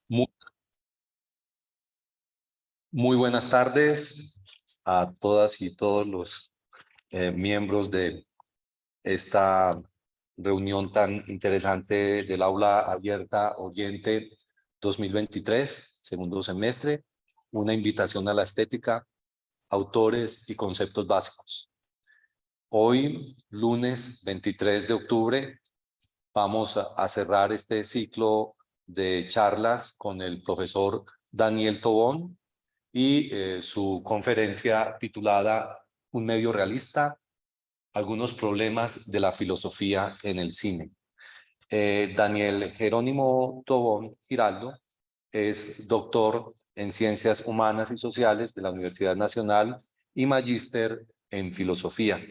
Muy, muy buenas tardes a todas y todos los miembros de esta reunión tan interesante del Aula Abierta Oriente 2023, segundo semestre, una invitación a la estética, autores y conceptos básicos. Hoy, lunes 23 de octubre, vamos a cerrar este ciclo de charlas con el profesor Daniel Tobón y su conferencia titulada Un medio realista, algunos problemas de la filosofía en el cine. Daniel Jerónimo Tobón Giraldo es doctor en Ciencias Humanas y Sociales de la Universidad Nacional y magíster en Filosofía,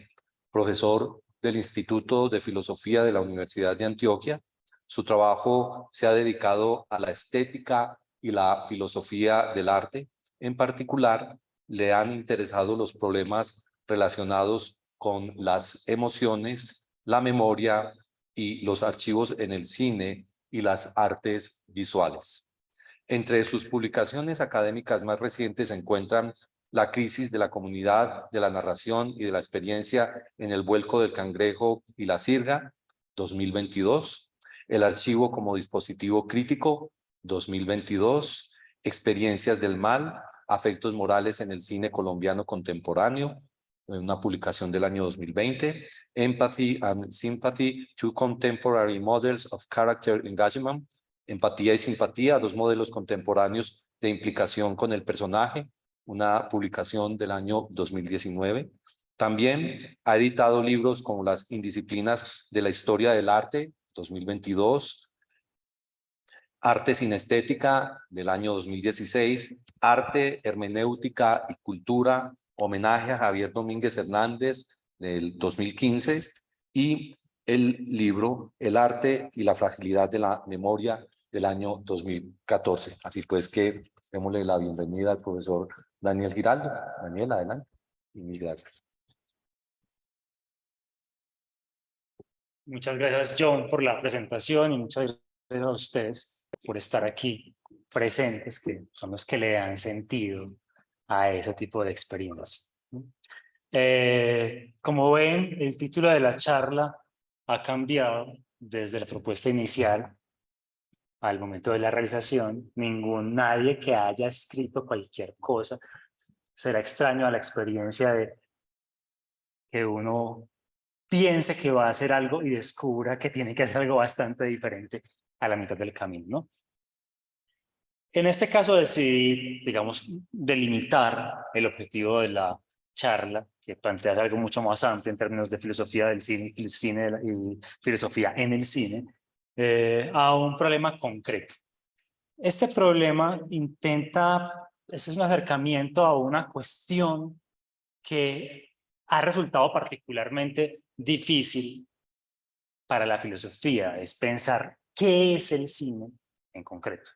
profesor del Instituto de Filosofía de la Universidad de Antioquia. Su trabajo se ha dedicado a la estética y la filosofía del arte. En particular, le han interesado los problemas relacionados con las emociones, la memoria y los archivos en el cine y las artes visuales. Entre sus publicaciones académicas más recientes se encuentran La crisis de la comunidad, de la narración y de la experiencia en el vuelco del cangrejo y la sirga, 2022, El archivo como dispositivo crítico, 2022, Experiencias del mal, afectos morales en el cine colombiano contemporáneo, una publicación del año 2020, Empathy and Sympathy, Two Contemporary Models of Character Engagement, Empatía y Simpatía, dos modelos contemporáneos de implicación con el personaje, una publicación del año 2019. También ha editado libros como Las indisciplinas de la historia del arte, 2022, Arte sin estética, del año 2016, Arte, hermenéutica y cultura, homenaje a Javier Domínguez Hernández, del 2015, y el libro El arte y la fragilidad de la memoria, del año 2014. Así pues que démosle la bienvenida al profesor Daniel Giraldo. Daniel, adelante. Y mil gracias. Muchas gracias, John, por la presentación y muchas gracias a ustedes por estar aquí presentes, que son los que le dan sentido a ese tipo de experiencias. Como ven, el título de la charla ha cambiado desde la propuesta inicial al momento de la realización. Nadie que haya escrito cualquier cosa será extraño a la experiencia de que uno piense que va a hacer algo y descubra que tiene que hacer algo bastante diferente a la mitad del camino, ¿no? En este caso decidí, digamos, delimitar el objetivo de la charla, que plantea algo mucho más amplio en términos de filosofía del cine y filosofía en el cine, a un problema concreto. Este problema es un acercamiento a una cuestión que ha resultado particularmente difícil para la filosofía, es pensar qué es el cine en concreto.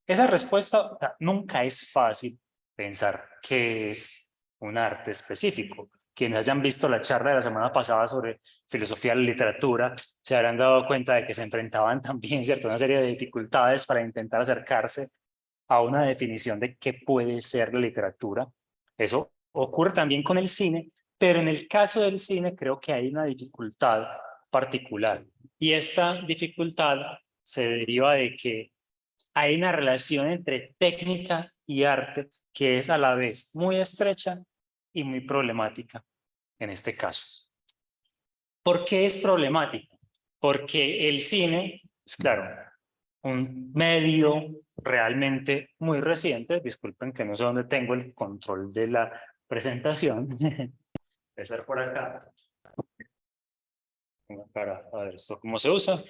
Esa respuesta nunca es fácil, pensar qué es un arte específico. Quienes hayan visto la charla de la semana pasada sobre filosofía de la literatura se habrán dado cuenta de que se enfrentaban también, ¿cierto?, una serie de dificultades para intentar acercarse a una definición de qué puede ser la literatura. Eso ocurre también con el cine, pero en el caso del cine creo que hay una dificultad particular. Y esta dificultad se deriva de que hay una relación entre técnica y arte que es a la vez muy estrecha y muy problemática en este caso. ¿Por qué es problemática? Porque el cine, es claro, un medio realmente muy reciente. Disculpen que no sé dónde tengo el control de la presentación. Debe estar por acá. Para ver esto cómo se usa.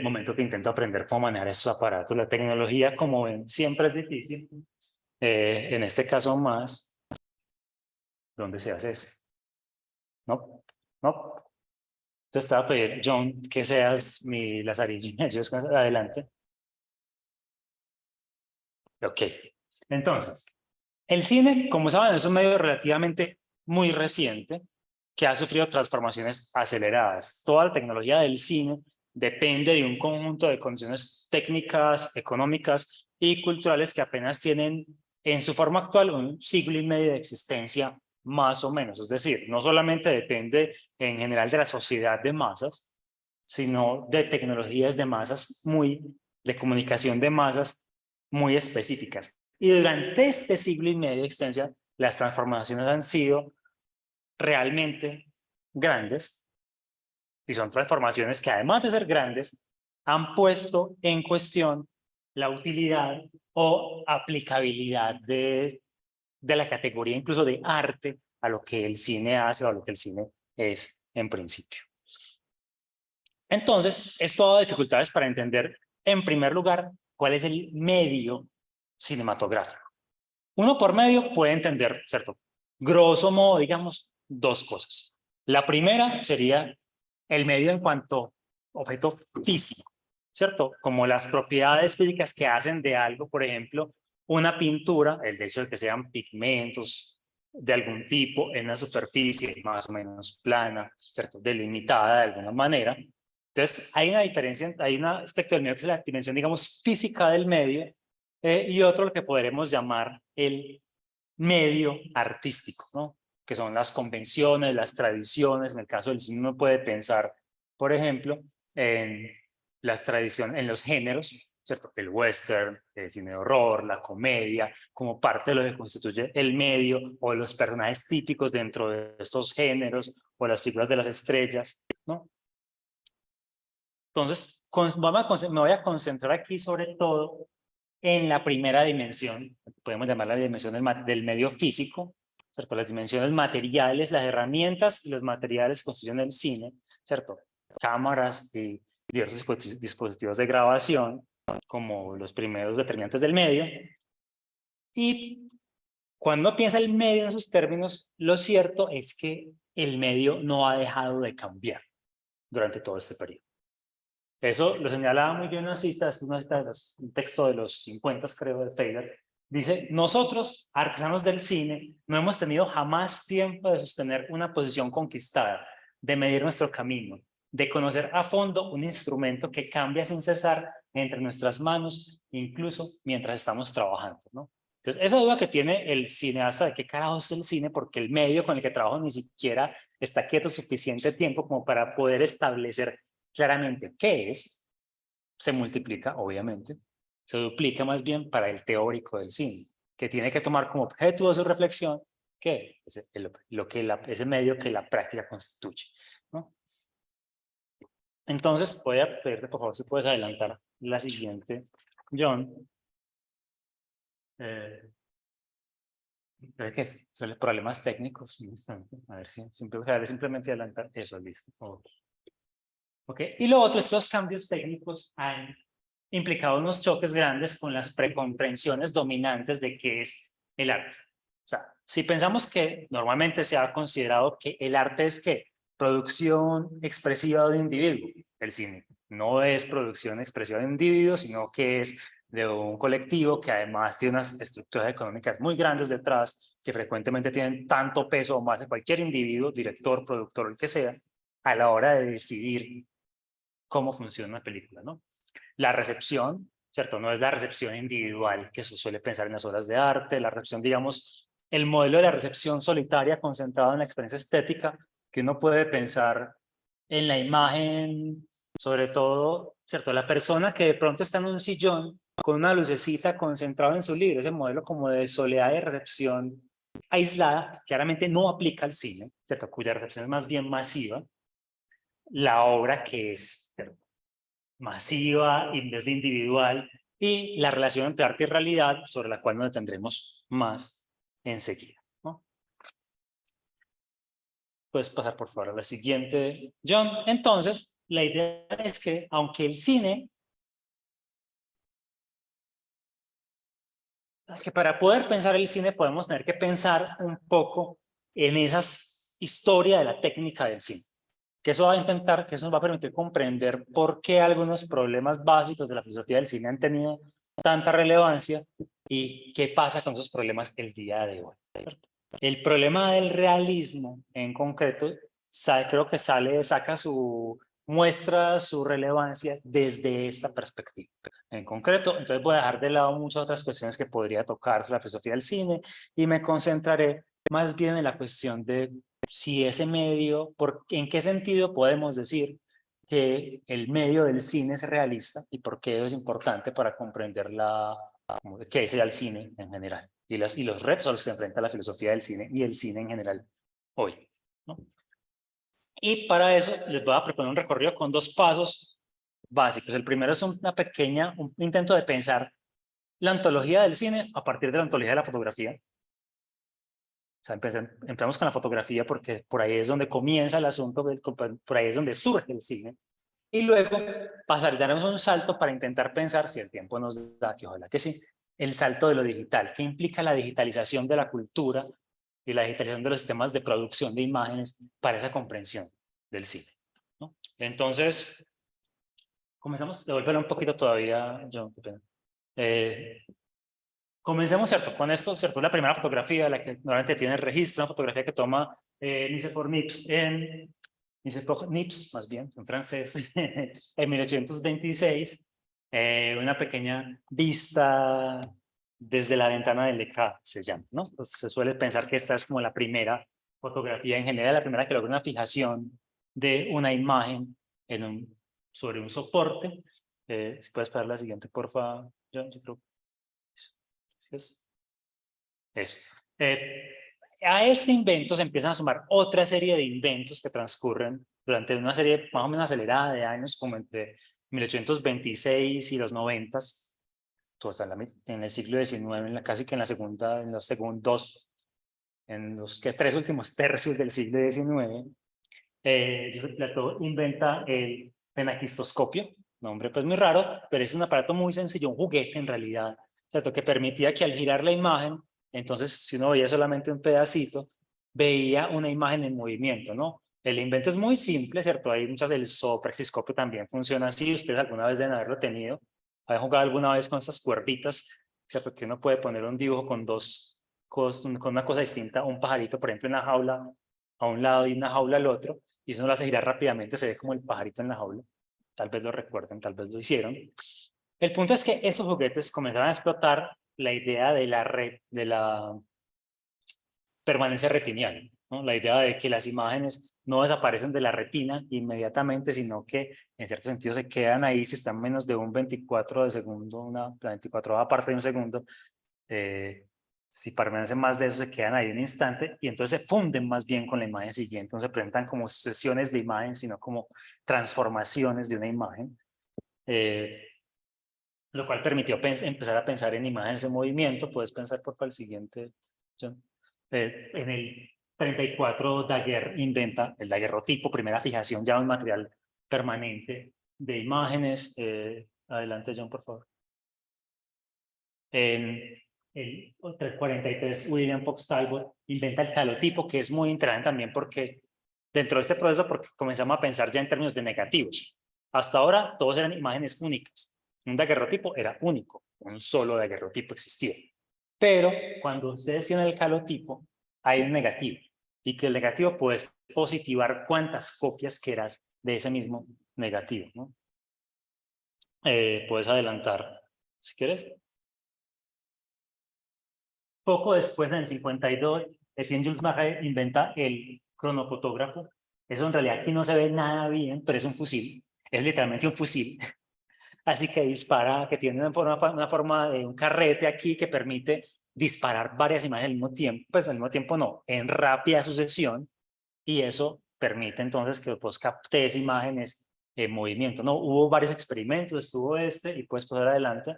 Momento que intento aprender cómo manejar estos aparatos. La tecnología, como ven, siempre es difícil. En este caso más. ¿Dónde se hace esto? No, no. Te estaba a pedir, John, que seas mi lazarillo. Adelante. Ok. Entonces, el cine, como saben, es un medio relativamente muy reciente que ha sufrido transformaciones aceleradas. Toda la tecnología del cine depende de un conjunto de condiciones técnicas, económicas y culturales que apenas tienen en su forma actual un siglo y medio de existencia más o menos. Es decir, no solamente depende en general de la sociedad de masas, sino de tecnologías de masas de comunicación de masas muy específicas. Y durante este siglo y medio de existencia, las transformaciones han sido realmente grandes, y son transformaciones que además de ser grandes, han puesto en cuestión la utilidad o aplicabilidad de la categoría incluso de arte a lo que el cine hace o a lo que el cine es en principio. Entonces, esto ha dado dificultades para entender, en primer lugar, cuál es el medio cinematográfico. Uno por medio puede entender, ¿cierto? Grosso modo, digamos, dos cosas. La primera sería el medio en cuanto a objeto físico, ¿cierto? Como las propiedades físicas que hacen de algo, por ejemplo, una pintura, el hecho de que sean pigmentos de algún tipo en una superficie más o menos plana, ¿cierto? Delimitada de alguna manera. Entonces, hay una diferencia, hay un aspecto del medio que es la dimensión, digamos, física del medio, y otro lo que podremos llamar el medio artístico, ¿no? Que son las convenciones, las tradiciones. En el caso del cine uno puede pensar, por ejemplo, en las tradiciones, en los géneros, ¿cierto? El western, el cine de horror, la comedia, como parte de lo que constituye el medio, o los personajes típicos dentro de estos géneros, o las figuras de las estrellas, ¿no? Entonces, me voy a concentrar aquí sobre todo en la primera dimensión, podemos llamar la dimensión del medio físico, ¿cierto? Las dimensiones materiales, las herramientas y los materiales que constituyen el cine, ¿cierto? Cámaras y diversos dispositivos de grabación, como los primeros determinantes del medio. Y cuando piensa el medio en sus términos, lo cierto es que el medio no ha dejado de cambiar durante todo este periodo. Eso lo señalaba muy bien una cita, es una cita de un texto de los 50, creo, de Feder. Dice, nosotros, artesanos del cine, no hemos tenido jamás tiempo de sostener una posición conquistada, de medir nuestro camino, de conocer a fondo un instrumento que cambia sin cesar entre nuestras manos, incluso mientras estamos trabajando, ¿no? Entonces, esa duda que tiene el cineasta de qué carajo es el cine, porque el medio con el que trabajo ni siquiera está quieto suficiente tiempo como para poder establecer claramente qué es, se multiplica, obviamente, se duplica más bien para el teórico del cine, que tiene que tomar como objeto de su reflexión que es ese medio que la práctica constituye, ¿no? Entonces, voy a pedirte, por favor, si puedes adelantar la siguiente, John. Creo que son problemas técnicos. Un instante, a ver si simplemente adelantar eso, listo. Okay. Y lo otro, estos cambios técnicos han implicado unos choques grandes con las precomprensiones dominantes de qué es el arte. O sea, si pensamos que normalmente se ha considerado que el arte es ¿qué? Producción expresiva de un individuo. El cine no es producción expresiva de un individuo, sino que es de un colectivo que además tiene unas estructuras económicas muy grandes detrás, que frecuentemente tienen tanto peso o más de cualquier individuo, director, productor, el que sea, a la hora de decidir cómo funciona una película, ¿no? La recepción, ¿cierto? No es la recepción individual que se suele pensar en las obras de arte, la recepción, digamos, el modelo de la recepción solitaria concentrado en la experiencia estética, que uno puede pensar en la imagen, sobre todo, ¿cierto? La persona que de pronto está en un sillón con una lucecita concentrada en su libro, ese modelo como de soledad de recepción aislada, claramente no aplica al cine, ¿cierto? Cuya recepción es más bien masiva. La obra que es masiva en vez de individual, y la relación entre arte y realidad, sobre la cual nos detendremos más enseguida, ¿no? Puedes pasar por favor a la siguiente, John. Entonces, la idea es que aunque el cine, que para poder pensar el cine podemos tener que pensar un poco en esas historia de la técnica del cine. Que eso nos va a permitir comprender por qué algunos problemas básicos de la filosofía del cine han tenido tanta relevancia y qué pasa con esos problemas el día de hoy, ¿cierto? El problema del realismo en concreto, creo que saca su muestra su relevancia desde esta perspectiva. En concreto, entonces voy a dejar de lado muchas otras cuestiones que podría tocar sobre la filosofía del cine y me concentraré más bien en la cuestión de si ese medio, en qué sentido podemos decir que el medio del cine es realista y por qué es importante para comprender qué es el cine en general y los retos a los que enfrenta la filosofía del cine y el cine en general hoy, ¿no? Y para eso les voy a proponer un recorrido con 2 pasos básicos. El primero es un intento de pensar la ontología del cine a partir de la ontología de la fotografía. O sea, empezamos con la fotografía porque por ahí es donde comienza el asunto, por ahí es donde surge el cine. Y luego daremos un salto para intentar pensar, si el tiempo nos da, que ojalá que sí, el salto de lo digital. ¿Qué implica la digitalización de la cultura y la digitalización de los sistemas de producción de imágenes para esa comprensión del cine, ¿no? Entonces, comenzamos, devolverlo un poquito todavía, John, qué pena. Comencemos, ¿cierto? Con esto, ¿cierto? La primera fotografía, la que normalmente tiene el registro, una fotografía que toma Nicephore Nips, más bien, en francés, en 1826, una pequeña vista desde la ventana del Leclerc, se llama, ¿no? Entonces, se suele pensar que esta es como la primera fotografía en general, la primera que logra una fijación de una imagen sobre un soporte. Si puedes pasar la siguiente, por favor, John, yo creo. Eso. A este invento se empiezan a sumar otra serie de inventos que transcurren durante una serie más o menos acelerada de años, como entre 1826 y los 90, en el siglo XIX, casi que en los segundos, en los 3 últimos tercios del siglo XIX, Platón inventa el fenaquistoscopio, nombre pues muy raro, pero es un aparato muy sencillo, un juguete en realidad, ¿cierto? Que permitía que al girar la imagen, entonces si uno veía solamente un pedacito, veía una imagen en movimiento, ¿no? El invento es muy simple, ¿cierto? Hay muchas del sopraxiscopio también funciona así, ustedes alguna vez deben haberlo tenido, han jugado alguna vez con estas cuerditas, ¿cierto? Que uno puede poner un dibujo con con una cosa distinta, un pajarito, por ejemplo, en una jaula a un lado y una jaula al otro, y eso no lo hace girar rápidamente, se ve como el pajarito en la jaula. Tal vez lo recuerden, tal vez lo hicieron. El punto es que esos juguetes comenzaron a explotar la idea de la permanencia retiniana, ¿no? La idea de que las imágenes no desaparecen de la retina inmediatamente, sino que en cierto sentido se quedan ahí si están menos de un 24 de segundo, la 24ª parte de un segundo, si permanecen más de eso se quedan ahí un instante y entonces se funden más bien con la imagen siguiente, no se presentan como sesiones de imagen, sino como transformaciones de una imagen, lo cual permitió empezar a pensar en imágenes en movimiento. Puedes pensar por favor el siguiente, John. En el 34 Daguerre inventa el daguerrotipo, primera fijación ya en material permanente de imágenes. Adelante, John, por favor. En el 43, William Fox Talbot inventa el calotipo, que es muy interesante también porque dentro de este proceso porque comenzamos a pensar ya en términos de negativos. Hasta ahora todos eran imágenes únicas. Un daguerrotipo era único, un solo daguerrotipo existía. Pero cuando ustedes tienen el calotipo, hay un negativo. Y que el negativo puedes positivar cuántas copias quieras de ese mismo negativo, ¿no? Puedes adelantar, si quieres. Poco después, en el 52, Etienne Jules Marais inventa el cronofotógrafo. Eso en realidad aquí no se ve nada bien, pero es un fusil. Es literalmente un fusil. Así que dispara, que tiene una forma de un carrete aquí que permite disparar varias imágenes al mismo tiempo. Pues al mismo tiempo no, en rápida sucesión. Y eso permite entonces que vos captes imágenes en movimiento. No, hubo varios experimentos, estuvo y puedes pasar adelante.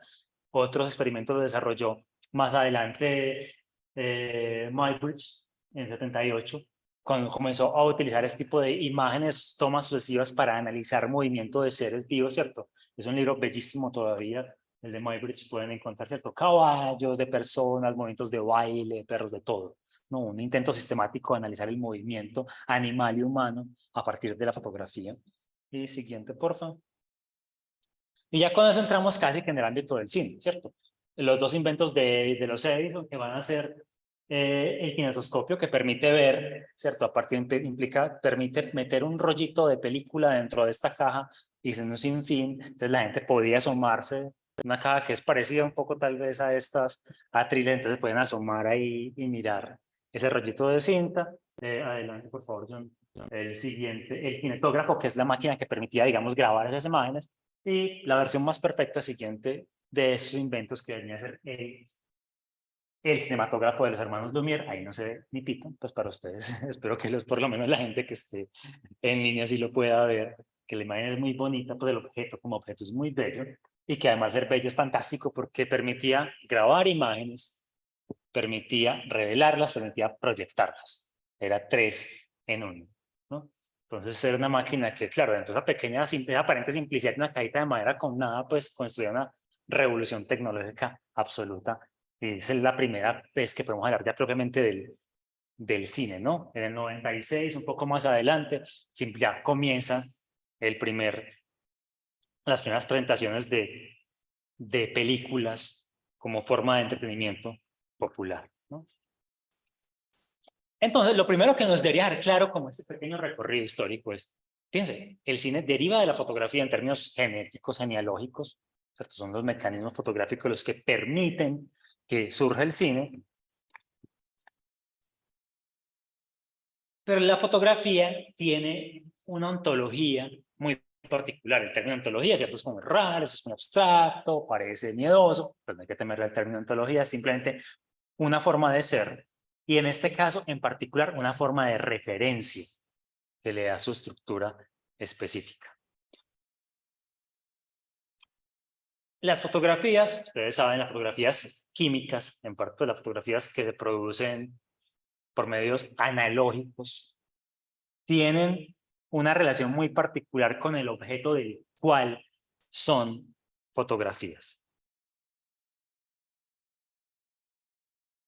Otros experimentos lo desarrolló más adelante Muybridge en 78, cuando comenzó a utilizar este tipo de imágenes, tomas sucesivas para analizar movimiento de seres vivos, ¿cierto? Es un libro bellísimo todavía, el de Muybridge, pueden encontrar, ¿cierto? Caballos de personas, movimientos de baile, perros, de todo, ¿no? Un intento sistemático de analizar el movimiento animal y humano a partir de la fotografía. Y siguiente, por favor. Y ya con eso entramos casi que en el ámbito del cine, ¿cierto? Los 2 inventos de los Edison que van a ser el kinetoscopio, que permite ver, ¿cierto? Aparte permite meter un rollito de película dentro de esta caja y sin un sinfín, entonces la gente podía asomarse, una caja que es parecida un poco tal vez a estas Atriles, entonces pueden asomar ahí y mirar ese rollito de cinta. Adelante, por favor, John. El siguiente, el kinetógrafo, que es la máquina que permitía, digamos, grabar esas imágenes, y la versión más perfecta siguiente de esos inventos que venía a ser el cinematógrafo de los hermanos Lumière. Ahí no se ve ni pito, pues para ustedes, espero que por lo menos la gente que esté en línea sí lo pueda ver, que la imagen es muy bonita, pues el objeto como objeto es muy bello, y que además ser bello es fantástico porque permitía grabar imágenes, permitía revelarlas, permitía proyectarlas. Era 3 en 1, ¿no? Entonces era una máquina que, claro, dentro de esa pequeña, aparente simplicidad de una cajita de madera con nada, pues construía una revolución tecnológica absoluta. Y esa es la primera vez que podemos hablar ya propiamente del cine, ¿no? En el 96, un poco más adelante, ya comienzan las primeras presentaciones de películas como forma de entretenimiento popular, ¿no? Entonces, lo primero que nos debería dejar claro como este pequeño recorrido histórico es, fíjense, el cine deriva de la fotografía en términos genéticos, genealógicos, ¿cierto? Son los mecanismos fotográficos los que permiten que surja el cine. Pero la fotografía tiene una ontología muy particular. El término ontología, ¿cierto? Es como raro, es muy abstracto, parece miedoso, pero no hay que temerle al término ontología, es simplemente una forma de ser, y en este caso en particular una forma de referencia que le da su estructura específica. Las fotografías, ustedes saben, las fotografías químicas, en parte las fotografías que se producen por medios analógicos, tienen una relación muy particular con el objeto del cual son fotografías.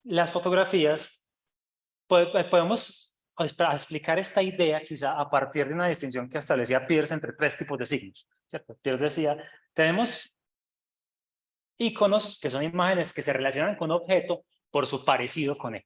Las fotografías, podemos explicar esta idea quizá a partir de una distinción que establecía Peirce entre 3 tipos de signos, ¿cierto? Peirce decía, tenemos iconos que son imágenes que se relacionan con un objeto por su parecido con él,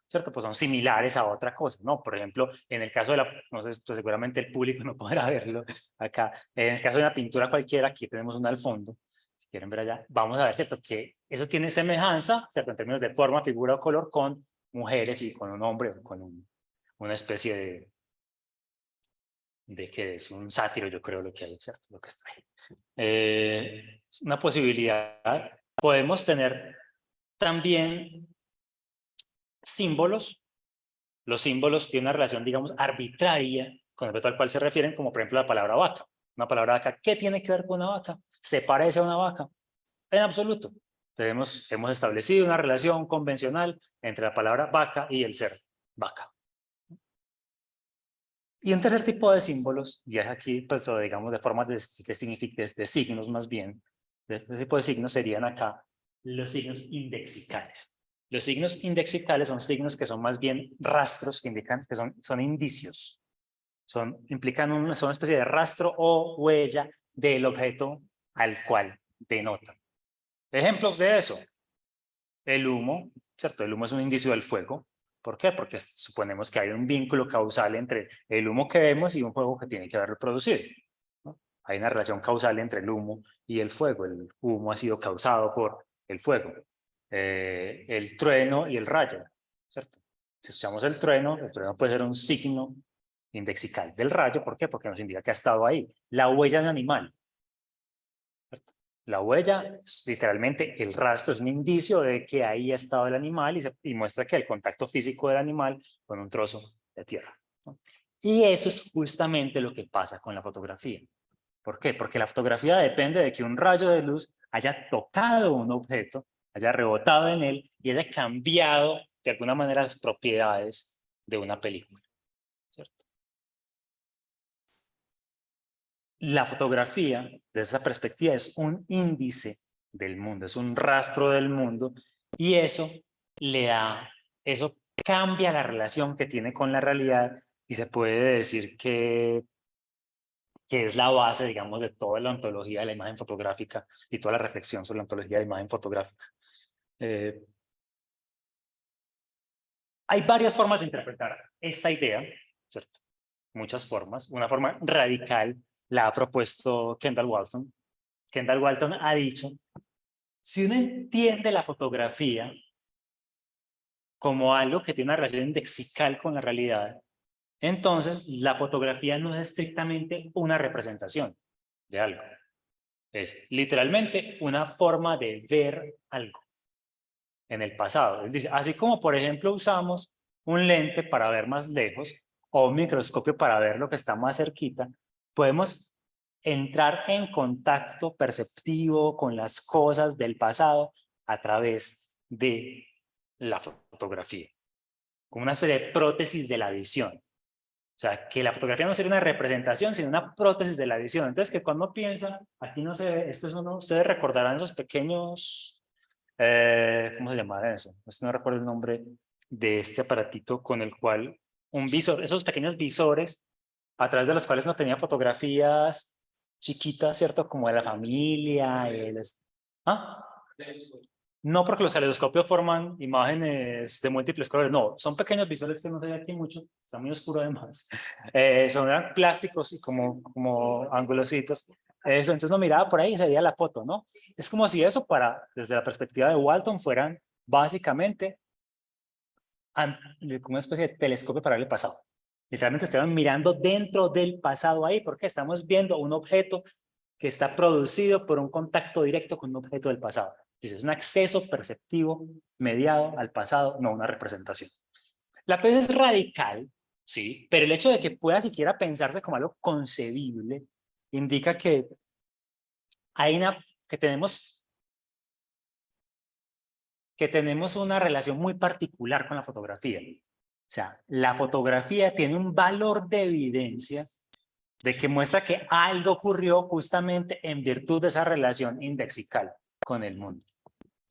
¿cierto? Pues son similares a otra cosa, ¿no? Por ejemplo, en el caso de no sé, pues seguramente el público no podrá verlo acá, en el caso de una pintura cualquiera, aquí tenemos una al fondo, si quieren ver allá, vamos a ver, ¿cierto? Que eso tiene semejanza, ¿cierto? En términos de forma, figura o color con mujeres y con un hombre o con una especie de que es un sátiro, yo creo lo que hay, ¿cierto? Lo que está ahí. Una posibilidad. Podemos tener también símbolos. Los símbolos tienen una relación, digamos, arbitraria con el objeto al cual se refieren, como por ejemplo la palabra vaca. Una palabra vaca, ¿qué tiene que ver con una vaca? ¿Se parece a una vaca? En absoluto. Hemos establecido una relación convencional entre la palabra vaca y el ser vaca. Y un tercer tipo de símbolos, ya aquí, pues, digamos, de formas de signos más bien, de este tipo de signos serían acá los signos indexicales. Los signos indexicales son signos que son más bien rastros que indican que son indicios. Implican son una especie de rastro o huella del objeto al cual denotan. Ejemplos de eso. El humo, ¿cierto? El humo es un indicio del fuego. ¿Por qué? Porque suponemos que hay un vínculo causal entre el humo que vemos y un fuego que tiene que haberlo producido, ¿no? Hay una relación causal entre el humo y el fuego. El humo ha sido causado por el fuego. El trueno y el rayo, ¿cierto? Si escuchamos el trueno puede ser un signo indexical del rayo. ¿Por qué? Porque nos indica que ha estado ahí. La huella de un animal, ¿cierto? La huella, literalmente, el rastro es un indicio de que ahí ha estado el animal y muestra que el contacto físico del animal con un trozo de tierra, ¿no? Y eso es justamente lo que pasa con la fotografía. ¿Por qué? Porque la fotografía depende de que un rayo de luz haya tocado un objeto, haya rebotado en él y haya cambiado de alguna manera las propiedades de una película, ¿cierto? La fotografía, desde esa perspectiva, es un índice del mundo, es un rastro del mundo, y eso eso cambia la relación que tiene con la realidad, y se puede decir que es la base, digamos, de toda la ontología de la imagen fotográfica y toda la reflexión sobre la ontología de la imagen fotográfica. Hay varias formas de interpretar esta idea, ¿cierto? Muchas formas. Una forma radical la ha propuesto Kendall Walton. Kendall Walton ha dicho, si uno entiende la fotografía como algo que tiene una relación indexical con la realidad, entonces la fotografía no es estrictamente una representación de algo. Es literalmente una forma de ver algo en el pasado. Es decir, así como por ejemplo usamos un lente para ver más lejos o un microscopio para ver lo que está más cerquita, podemos entrar en contacto perceptivo con las cosas del pasado a través de la fotografía, como una especie de prótesis de la visión. O sea, que la fotografía no sería una representación, sino una prótesis de la visión. Entonces, que cuando piensa, aquí no se ve, esto es uno, ustedes recordarán esos pequeños, ¿cómo se llama eso? No recuerdo el nombre de este aparatito con el cual un visor, esos pequeños visores a través de los cuales no tenía fotografías chiquitas, ¿cierto? Como de la familia. ¿Ah? No, porque los caleidoscopios forman imágenes de múltiples colores. No, son pequeños visores que no se ve aquí mucho. Está muy oscuro además. Son plásticos y como angulositos. Eso, entonces no miraba por ahí y se veía la foto, ¿no? Es como si eso desde la perspectiva de Walton, fueran básicamente como una especie de telescopio para ver el pasado. Literalmente estuvieron mirando dentro del pasado ahí, porque estamos viendo un objeto que está producido por un contacto directo con un objeto del pasado. Es un acceso perceptivo mediado al pasado, no una representación. La tesis es radical, sí, pero el hecho de que pueda siquiera pensarse como algo concebible indica que que tenemos una relación muy particular con la fotografía. O sea, la fotografía tiene un valor de evidencia de que muestra que algo ocurrió justamente en virtud de esa relación indexical con el mundo.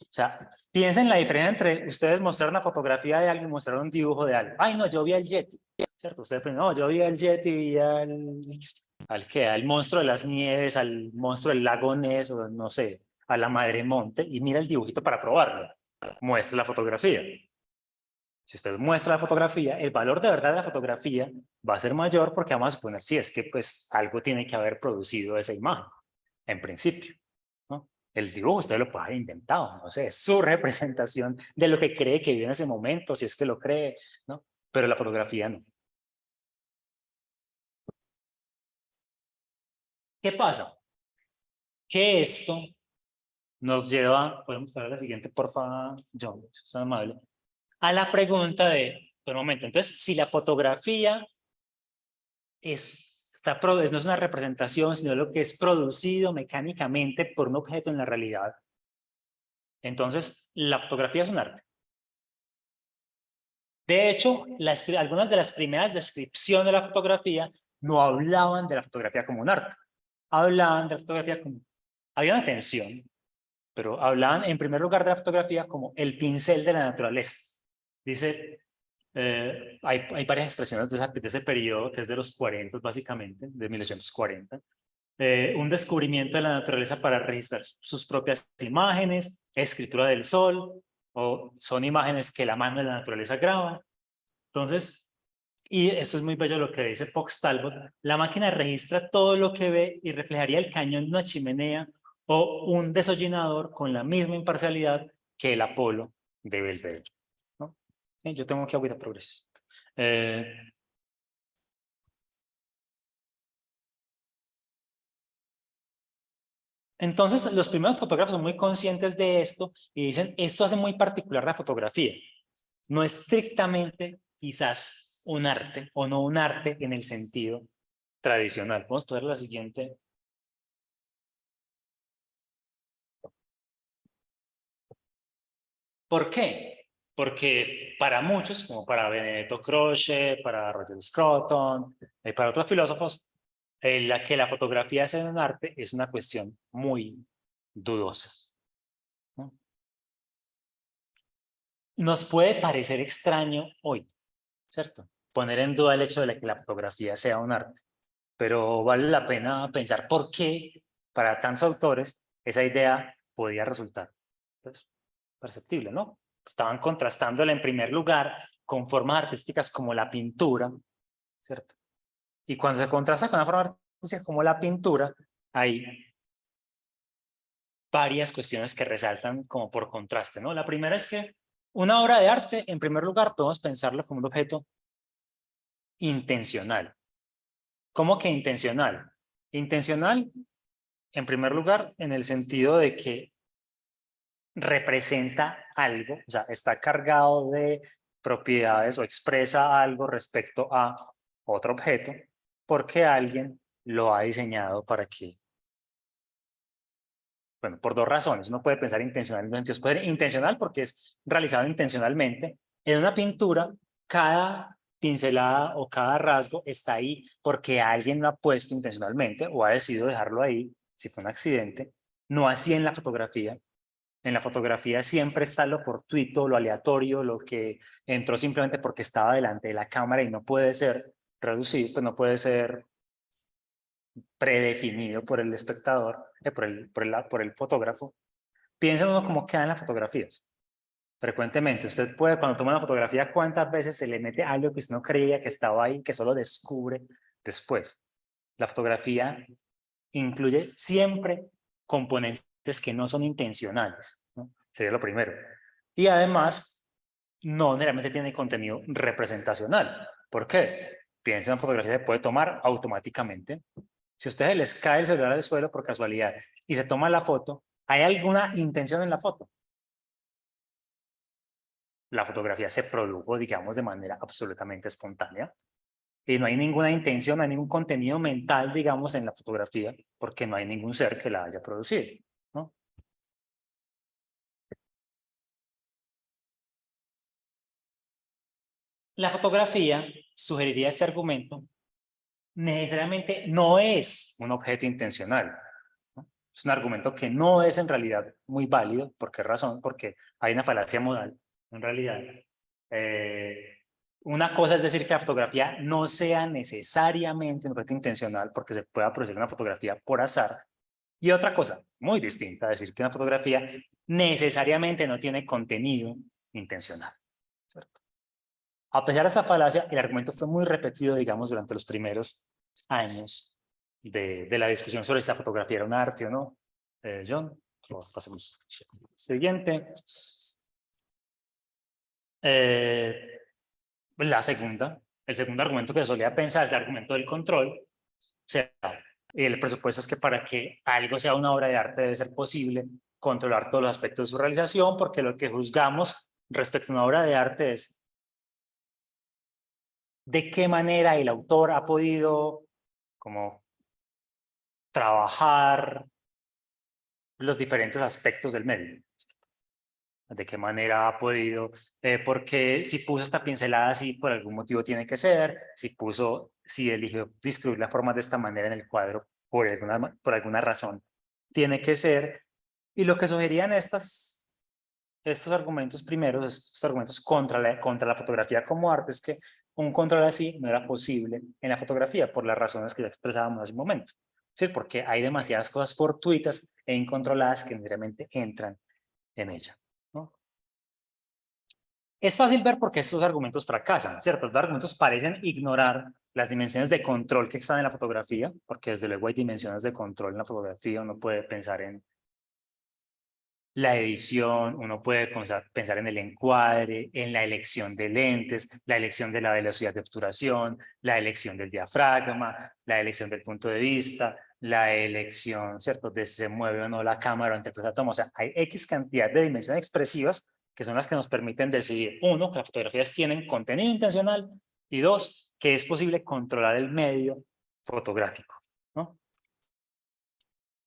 O sea, piensen la diferencia entre ustedes mostrar una fotografía de algo y mostrar un dibujo de algo. Ay, no, yo vi al Yeti, ¿cierto? Ustedes piensan, no, yo vi al Yeti, vi al monstruo de las nieves, al monstruo del lago Ness, o no sé, a la madre monte, y mira el dibujito para probarlo. Muestra la fotografía. Si usted muestra la fotografía, el valor de verdad de la fotografía va a ser mayor porque vamos a suponer, si es que pues algo tiene que haber producido esa imagen, en principio, ¿no? El dibujo usted lo puede haber inventado, no sé, es su representación de lo que cree que vive en ese momento, si es que lo cree, ¿no? Pero la fotografía no. ¿Qué pasa? Que esto nos lleva, podemos pasar a la siguiente, por favor, John, si es amable, a la pregunta de, por un momento, entonces, si la fotografía no es una representación, sino lo que es producido mecánicamente por un objeto en la realidad, entonces la fotografía es un arte. De hecho, algunas de las primeras descripciones de la fotografía no hablaban de la fotografía como un arte. Hablaban de la fotografía como... Había una tensión, pero hablaban en primer lugar de la fotografía como el pincel de la naturaleza. Dice, hay varias expresiones de ese periodo, que es de los 40 básicamente, de 1840. Un descubrimiento de la naturaleza para registrar sus propias imágenes, escritura del sol, o son imágenes que la mano de la naturaleza graba. Entonces, y esto es muy bello lo que dice Fox Talbot, la máquina registra todo lo que ve y reflejaría el cañón de una chimenea o un desollinador con la misma imparcialidad que el Apolo de Belvedere, ¿no? Yo tengo que agüita progresos. Entonces, los primeros fotógrafos son muy conscientes de esto y dicen, esto hace muy particular la fotografía. No estrictamente, quizás, un arte, o no un arte en el sentido tradicional. Vamos a ver la siguiente. ¿Por qué? Porque para muchos, como para Benedetto Croce, para Roger Scruton, para otros filósofos, que la fotografía sea un arte es una cuestión muy dudosa, ¿no? Nos puede parecer extraño hoy, ¿cierto? Poner en duda el hecho de que la fotografía sea un arte, pero vale la pena pensar por qué para tantos autores esa idea podía resultar, pues, perceptible, ¿no? estaban contrastándola en primer lugar con formas artísticas como la pintura, ¿cierto? Y cuando se contrasta con una forma artística como la pintura, hay varias cuestiones que resaltan como por contraste, ¿no? La primera es que una obra de arte, en primer lugar, podemos pensarlo como un objeto intencional. ¿Cómo que intencional? Intencional, en primer lugar, en el sentido de que representa algo, o sea, está cargado de propiedades o expresa algo respecto a otro objeto, porque alguien lo ha diseñado para que, bueno, por dos razones. Uno puede pensar intencionalmente, puede intencional porque es realizado intencionalmente. En una pintura, cada pincelada o cada rasgo está ahí porque alguien lo ha puesto intencionalmente o ha decidido dejarlo ahí, si fue un accidente. No así en la fotografía. En la fotografía siempre está lo fortuito, lo aleatorio, lo que entró simplemente porque estaba delante de la cámara y no puede ser reducido, pues no puede ser predefinido por el espectador, por el fotógrafo. Piensa uno cómo quedan las fotografías. Frecuentemente, usted puede, cuando toma una fotografía, ¿cuántas veces se le mete algo que usted no creía que estaba ahí, que solo descubre después? La fotografía incluye siempre componentes que no son intencionales, ¿no? Sería lo primero. Y además, no necesariamente tiene contenido representacional. ¿Por qué? Piensa en una fotografía que puede tomar automáticamente. Si a ustedes les cae el celular al suelo por casualidad y se toma la foto, ¿hay alguna intención en la foto? La fotografía se produjo, digamos, de manera absolutamente espontánea. Y no hay ninguna intención, no hay ningún contenido mental, digamos, en la fotografía, porque no hay ningún ser que la haya producido, ¿no? La fotografía, sugeriría este argumento, necesariamente no es un objeto intencional, ¿no? Es un argumento que no es en realidad muy válido. ¿Por qué razón? Porque hay una falacia modal, en realidad. Una cosa es decir que la fotografía no sea necesariamente un objeto intencional porque se pueda producir una fotografía por azar. Y otra cosa muy distinta, decir que una fotografía necesariamente no tiene contenido intencional, ¿cierto? A pesar de esa falacia, el argumento fue muy repetido, digamos, durante los primeros años de la discusión sobre si esta fotografía era un arte o no. John, pasemos. Siguiente. El segundo argumento que solía pensar es el argumento del control. O sea, el presupuesto es que para que algo sea una obra de arte debe ser posible controlar todos los aspectos de su realización, porque lo que juzgamos respecto a una obra de arte es de qué manera el autor ha podido como trabajar los diferentes aspectos del medio. De qué manera ha podido, porque si puso esta pincelada así, por algún motivo tiene que ser, si eligió distribuir la forma de esta manera en el cuadro, por alguna razón, tiene que ser. Y lo que sugerían estos argumentos primeros, estos argumentos contra la fotografía como arte, es que un control así no era posible en la fotografía, por las razones que ya expresábamos hace un momento. Sí, porque hay demasiadas cosas fortuitas e incontroladas que necesariamente entran en ella, ¿no? Es fácil ver por qué estos argumentos fracasan, ¿cierto? Los argumentos parecen ignorar las dimensiones de control que están en la fotografía, porque desde luego hay dimensiones de control en la fotografía. Uno puede pensar en la edición, uno puede pensar en el encuadre, en la elección de lentes, la elección de la velocidad de obturación, la elección del diafragma, la elección del punto de vista, la elección, ¿cierto?, de si se mueve o no la cámara o interpreta la toma. O sea, hay X cantidad de dimensiones expresivas que son las que nos permiten decidir, uno, que las fotografías tienen contenido intencional y dos, que es posible controlar el medio fotográfico, ¿no?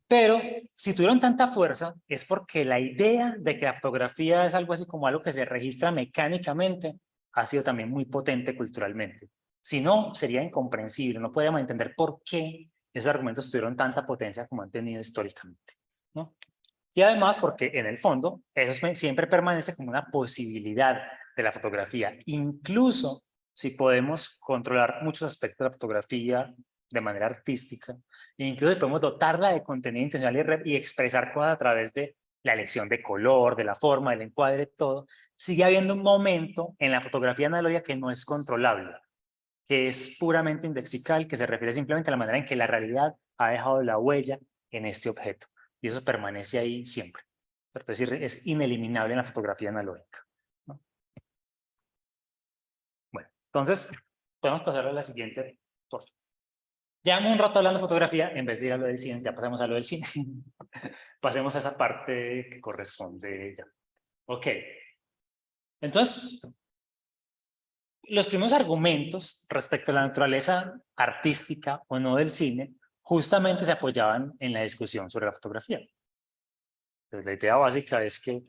Pero si tuvieron tanta fuerza es porque la idea de que la fotografía es algo así como algo que se registra mecánicamente ha sido también muy potente culturalmente. Si no, sería incomprensible, no podíamos entender por qué esos argumentos tuvieron tanta potencia como han tenido históricamente, ¿no? Y además porque en el fondo eso siempre permanece como una posibilidad de la fotografía, incluso si podemos controlar muchos aspectos de la fotografía de manera artística, e incluso si podemos dotarla de contenido intencional y expresar cosas a través de la elección de color, de la forma, del encuadre, todo, sigue habiendo un momento en la fotografía analógica que no es controlable, que es puramente indexical, que se refiere simplemente a la manera en que la realidad ha dejado la huella en este objeto. Y eso permanece ahí siempre. Es decir, es ineliminable en la fotografía analógica, ¿no? Bueno, entonces, podemos pasar a la siguiente, por favor. Llevamos un rato hablando de fotografía, en vez de ir a lo del cine, ya pasamos a lo del cine. Pasemos a esa parte que corresponde ya. Ok. Entonces, los primeros argumentos respecto a la naturaleza artística o no del cine justamente se apoyaban en la discusión sobre la fotografía. Entonces, la idea básica es que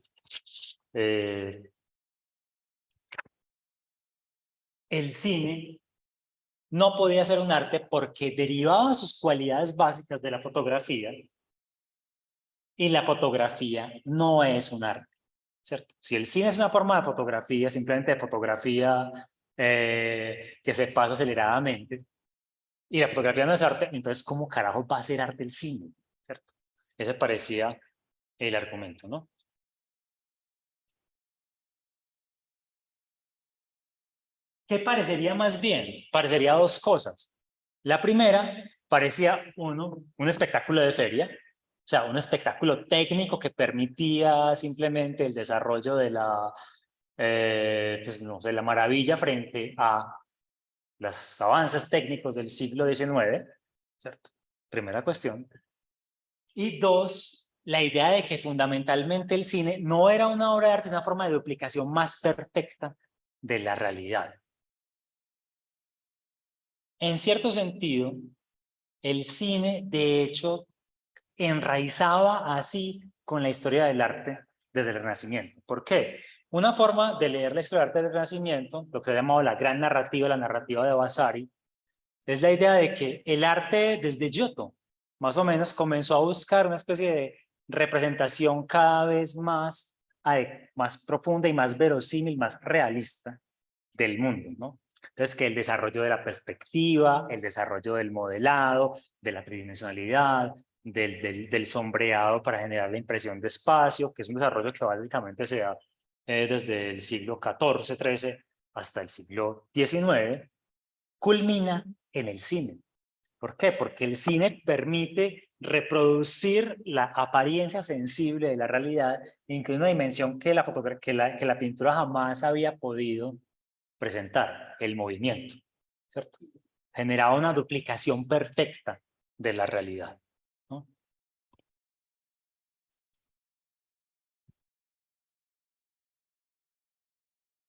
el cine no podía ser un arte porque derivaba sus cualidades básicas de la fotografía y la fotografía no es un arte, ¿cierto? Si el cine es una forma de fotografía, simplemente de fotografía que se pasa aceleradamente, y la fotografía no es arte, entonces ¿cómo carajo va a ser arte el cine? ¿Cierto? Ese parecía el argumento, ¿no? ¿Qué parecería más bien? Parecería dos cosas. La primera, parecía un espectáculo de feria, o sea, un espectáculo técnico que permitía simplemente el desarrollo de la, pues no sé, la maravilla frente a los avances técnicos del siglo XIX, ¿cierto? Primera cuestión. Y dos, la idea de que fundamentalmente el cine no era una obra de arte, es una forma de duplicación más perfecta de la realidad. En cierto sentido, el cine, de hecho, enraizaba así con la historia del arte desde el Renacimiento. ¿Por qué? Una forma de leer la historia del arte del Renacimiento, lo que se ha llamado la gran narrativa, la narrativa de Vasari, es la idea de que el arte desde Giotto, más o menos, comenzó a buscar una especie de representación cada vez más profunda y más verosímil, más realista del mundo, ¿no? Entonces, que el desarrollo de la perspectiva, el desarrollo del modelado, de la tridimensionalidad, del sombreado para generar la impresión de espacio, que es un desarrollo que básicamente se da desde el siglo XIV, XIII hasta el siglo XIX, culmina en el cine. ¿Por qué? Porque el cine permite reproducir la apariencia sensible de la realidad, incluye una dimensión que la pintura jamás había podido presentar, el movimiento, ¿cierto? Generaba una duplicación perfecta de la realidad, ¿no?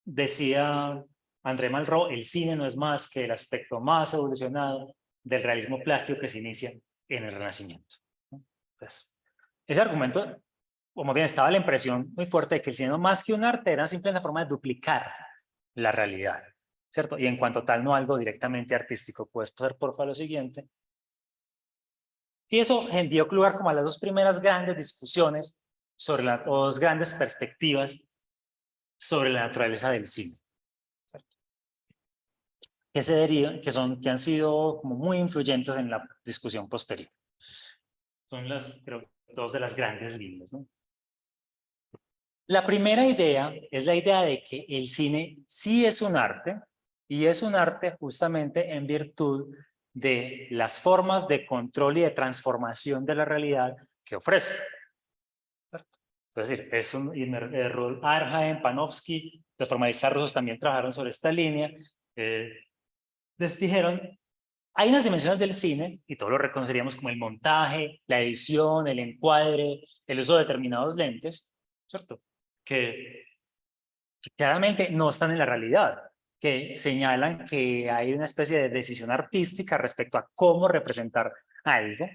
Decía André Malraux, el cine no es más que el aspecto más evolucionado del realismo plástico que se inicia en el Renacimiento, ¿no? Entonces, ese argumento, como bien estaba la impresión muy fuerte de que el cine no más que un arte era simplemente una forma de duplicar la realidad, ¿cierto? Y en cuanto tal, no algo directamente artístico. Puedes pasar porfa a lo siguiente. Y eso dio lugar como a las dos primeras grandes discusiones sobre las dos grandes perspectivas sobre la naturaleza del cine, ¿cierto? Que han sido como muy influyentes en la discusión posterior. Son creo, dos de las grandes líneas, ¿no? La primera idea es la idea de que el cine sí es un arte, y es un arte justamente en virtud de las formas de control y de transformación de la realidad que ofrece. Es decir, Roald Arhaim, Panofsky, los formalistas rusos también trabajaron sobre esta línea. Les dijeron, hay unas dimensiones del cine, y todos lo reconoceríamos como el montaje, la edición, el encuadre, el uso de determinados lentes, ¿cierto? Que claramente no están en la realidad, que señalan que hay una especie de decisión artística respecto a cómo representar algo.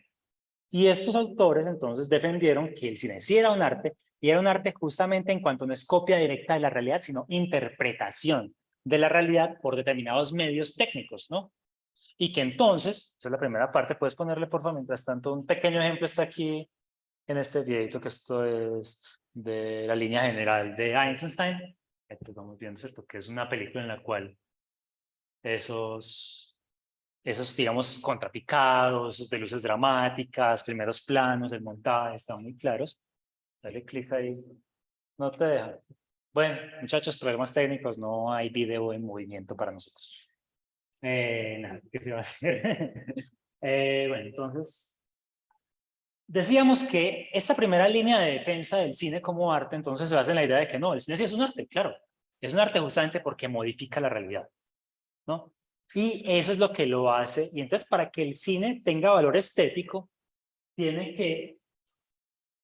Y estos autores entonces defendieron que el cine sí era un arte, y era un arte justamente en cuanto no es copia directa de la realidad, sino interpretación de la realidad por determinados medios técnicos, ¿no? Y que entonces, esa es la primera parte, puedes ponerle por favor, mientras tanto, un pequeño ejemplo está aquí en este videito, que esto es de la línea general de Eisenstein, que estamos viendo, ¿cierto? Que es una película en la cual esos digamos, contrapicados, de luces dramáticas, primeros planos, el montaje, están muy claros. Dale clic ahí. No te deja. Bueno, muchachos, problemas técnicos, no hay video en movimiento para nosotros. Nada, ¿qué se va a hacer? Bueno, entonces, decíamos que esta primera línea de defensa del cine como arte, entonces se basa en la idea de que no, el cine sí es un arte, claro. Es un arte justamente porque modifica la realidad, ¿no? Y eso es lo que lo hace. Y entonces, para que el cine tenga valor estético, tiene que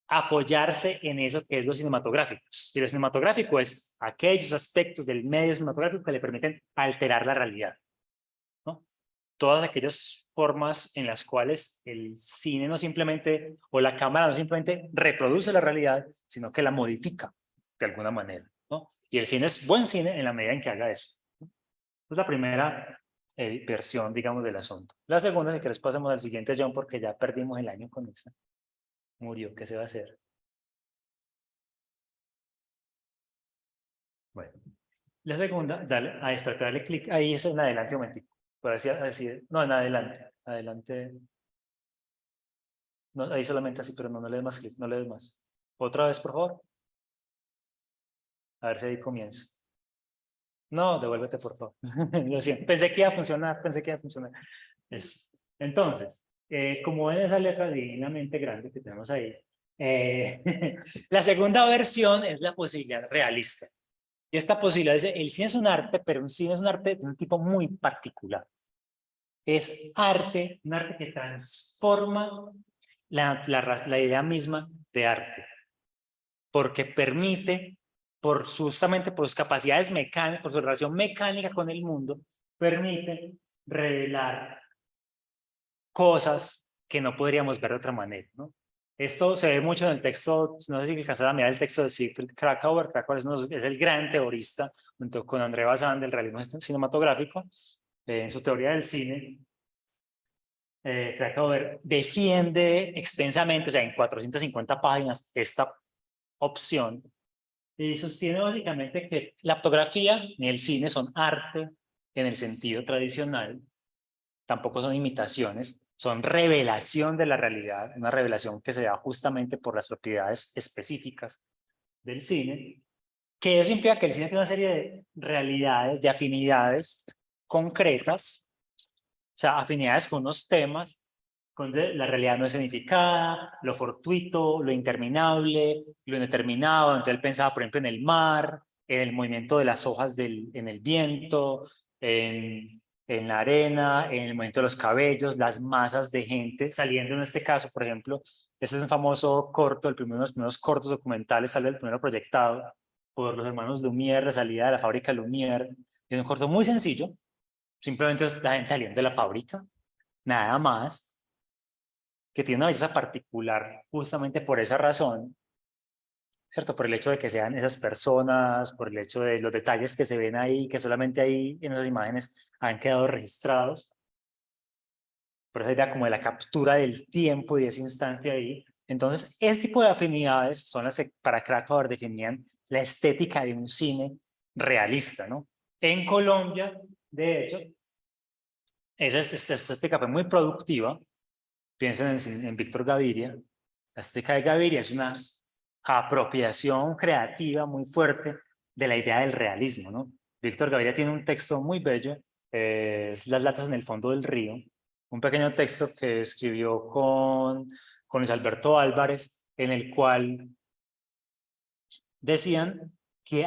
apoyarse en eso que es lo cinematográfico. Y lo cinematográfico es aquellos aspectos del medio cinematográfico que le permiten alterar la realidad, ¿no? Todas aquellas formas en las cuales el cine no simplemente, o la cámara no simplemente reproduce la realidad, sino que la modifica de alguna manera, ¿no? Y el cine es buen cine en la medida en que haga eso. Es la primera versión, digamos, del asunto. La segunda, si quieres, pasemos al siguiente, John, porque ya perdimos el año con esta. Murió, ¿qué se va a hacer? Bueno, la segunda, dale, a despertar, dale clic ahí, es en adelante un momentico. Por así, no, en adelante, adelante. No, ahí solamente así, pero no le des más clic, no le des más. Otra vez, por favor. A ver si ahí comienza. No, devuélvete, por favor. Lo siento, pensé que iba a funcionar, pensé que iba a funcionar. Entonces, como ven esa letra divinamente grande que tenemos ahí, la segunda versión es la posibilidad realista. Y esta posibilidad dice, el cine es un arte, pero un cine es un arte de un tipo muy particular. Es arte, un arte que transforma la idea misma de arte, porque permite, justamente por sus capacidades mecánicas, por su relación mecánica con el mundo, permite revelar cosas que no podríamos ver de otra manera, ¿no? Esto se ve mucho en el texto, no sé si alcanzaron a mirar el texto de Siegfried Kracauer. Kracauer es el gran teorista, junto con André Bazin, del realismo cinematográfico, en su teoría del cine. Kracauer defiende extensamente, o sea, en 450 páginas, esta opción y sostiene básicamente que la fotografía ni el cine son arte en el sentido tradicional, tampoco son imitaciones, son revelación de la realidad, una revelación que se da justamente por las propiedades específicas del cine, que eso implica que el cine tiene una serie de realidades, de afinidades concretas, o sea, afinidades con unos temas, donde la realidad no es escenificada, lo fortuito, lo interminable, lo indeterminado. Entonces él pensaba, por ejemplo, en el mar, en el movimiento de las hojas en el viento, en la arena, en el movimiento de los cabellos, las masas de gente saliendo en este caso, por ejemplo. Ese es un famoso corto, uno de los primeros cortos documentales, sale el primero proyectado por los hermanos Lumière, la salida de la fábrica Lumière. Es un corto muy sencillo, simplemente es la gente saliendo de la fábrica, nada más, que tiene una belleza particular justamente por esa razón, ¿cierto? Por el hecho de que sean esas personas, por el hecho de los detalles que se ven ahí, que solamente ahí en esas imágenes han quedado registrados, por esa idea como de la captura del tiempo y de ese instante ahí. Entonces, este tipo de afinidades son las que para Krakauer definían la estética de un cine realista, ¿no? En Colombia, de hecho, esa estética fue muy productiva. Piensen en Víctor Gaviria. La estética de Gaviria es una apropiación creativa muy fuerte de la idea del realismo, ¿no? Víctor Gaviria tiene un texto muy bello, es Las latas en el fondo del río, un pequeño texto que escribió con Luis Alberto Álvarez, en el cual decían que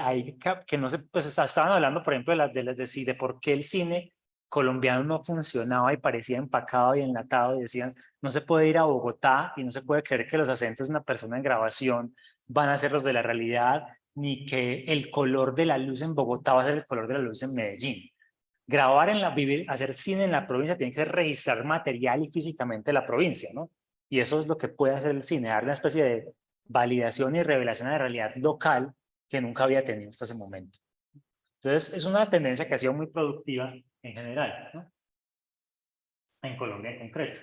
no se, pues estaban hablando, por ejemplo, de por qué el cine colombiano no funcionaba y parecía empacado y enlatado, y decían, no se puede ir a Bogotá y no se puede creer que los acentos de una persona en grabación van a ser los de la realidad, ni que el color de la luz en Bogotá va a ser el color de la luz en Medellín. Grabar hacer cine en la provincia tiene que registrar material y físicamente la provincia, ¿no? Y eso es lo que puede hacer el cine, dar una especie de validación y revelación de la realidad local que nunca había tenido hasta ese momento. Entonces, es una tendencia que ha sido muy productiva en general, ¿no? En Colombia en concreto.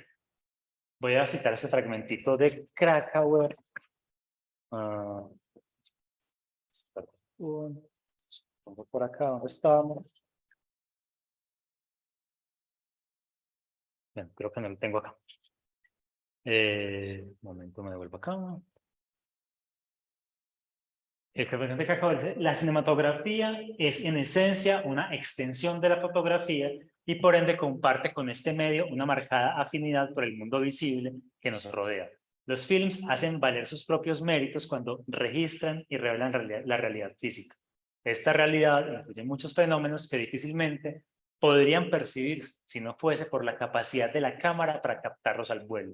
Voy a citar este fragmentito de Krakauer. Pongo por acá donde estábamos. Bueno, creo que no lo tengo acá. Un momento, me devuelvo acá. El representante que acabo de decir, la cinematografía es en esencia una extensión de la fotografía y por ende comparte con este medio una marcada afinidad por el mundo visible que nos rodea. Los films hacen valer sus propios méritos cuando registran y revelan la realidad física. Esta realidad influye en muchos fenómenos que difícilmente podrían percibirse si no fuese por la capacidad de la cámara para captarlos al vuelo.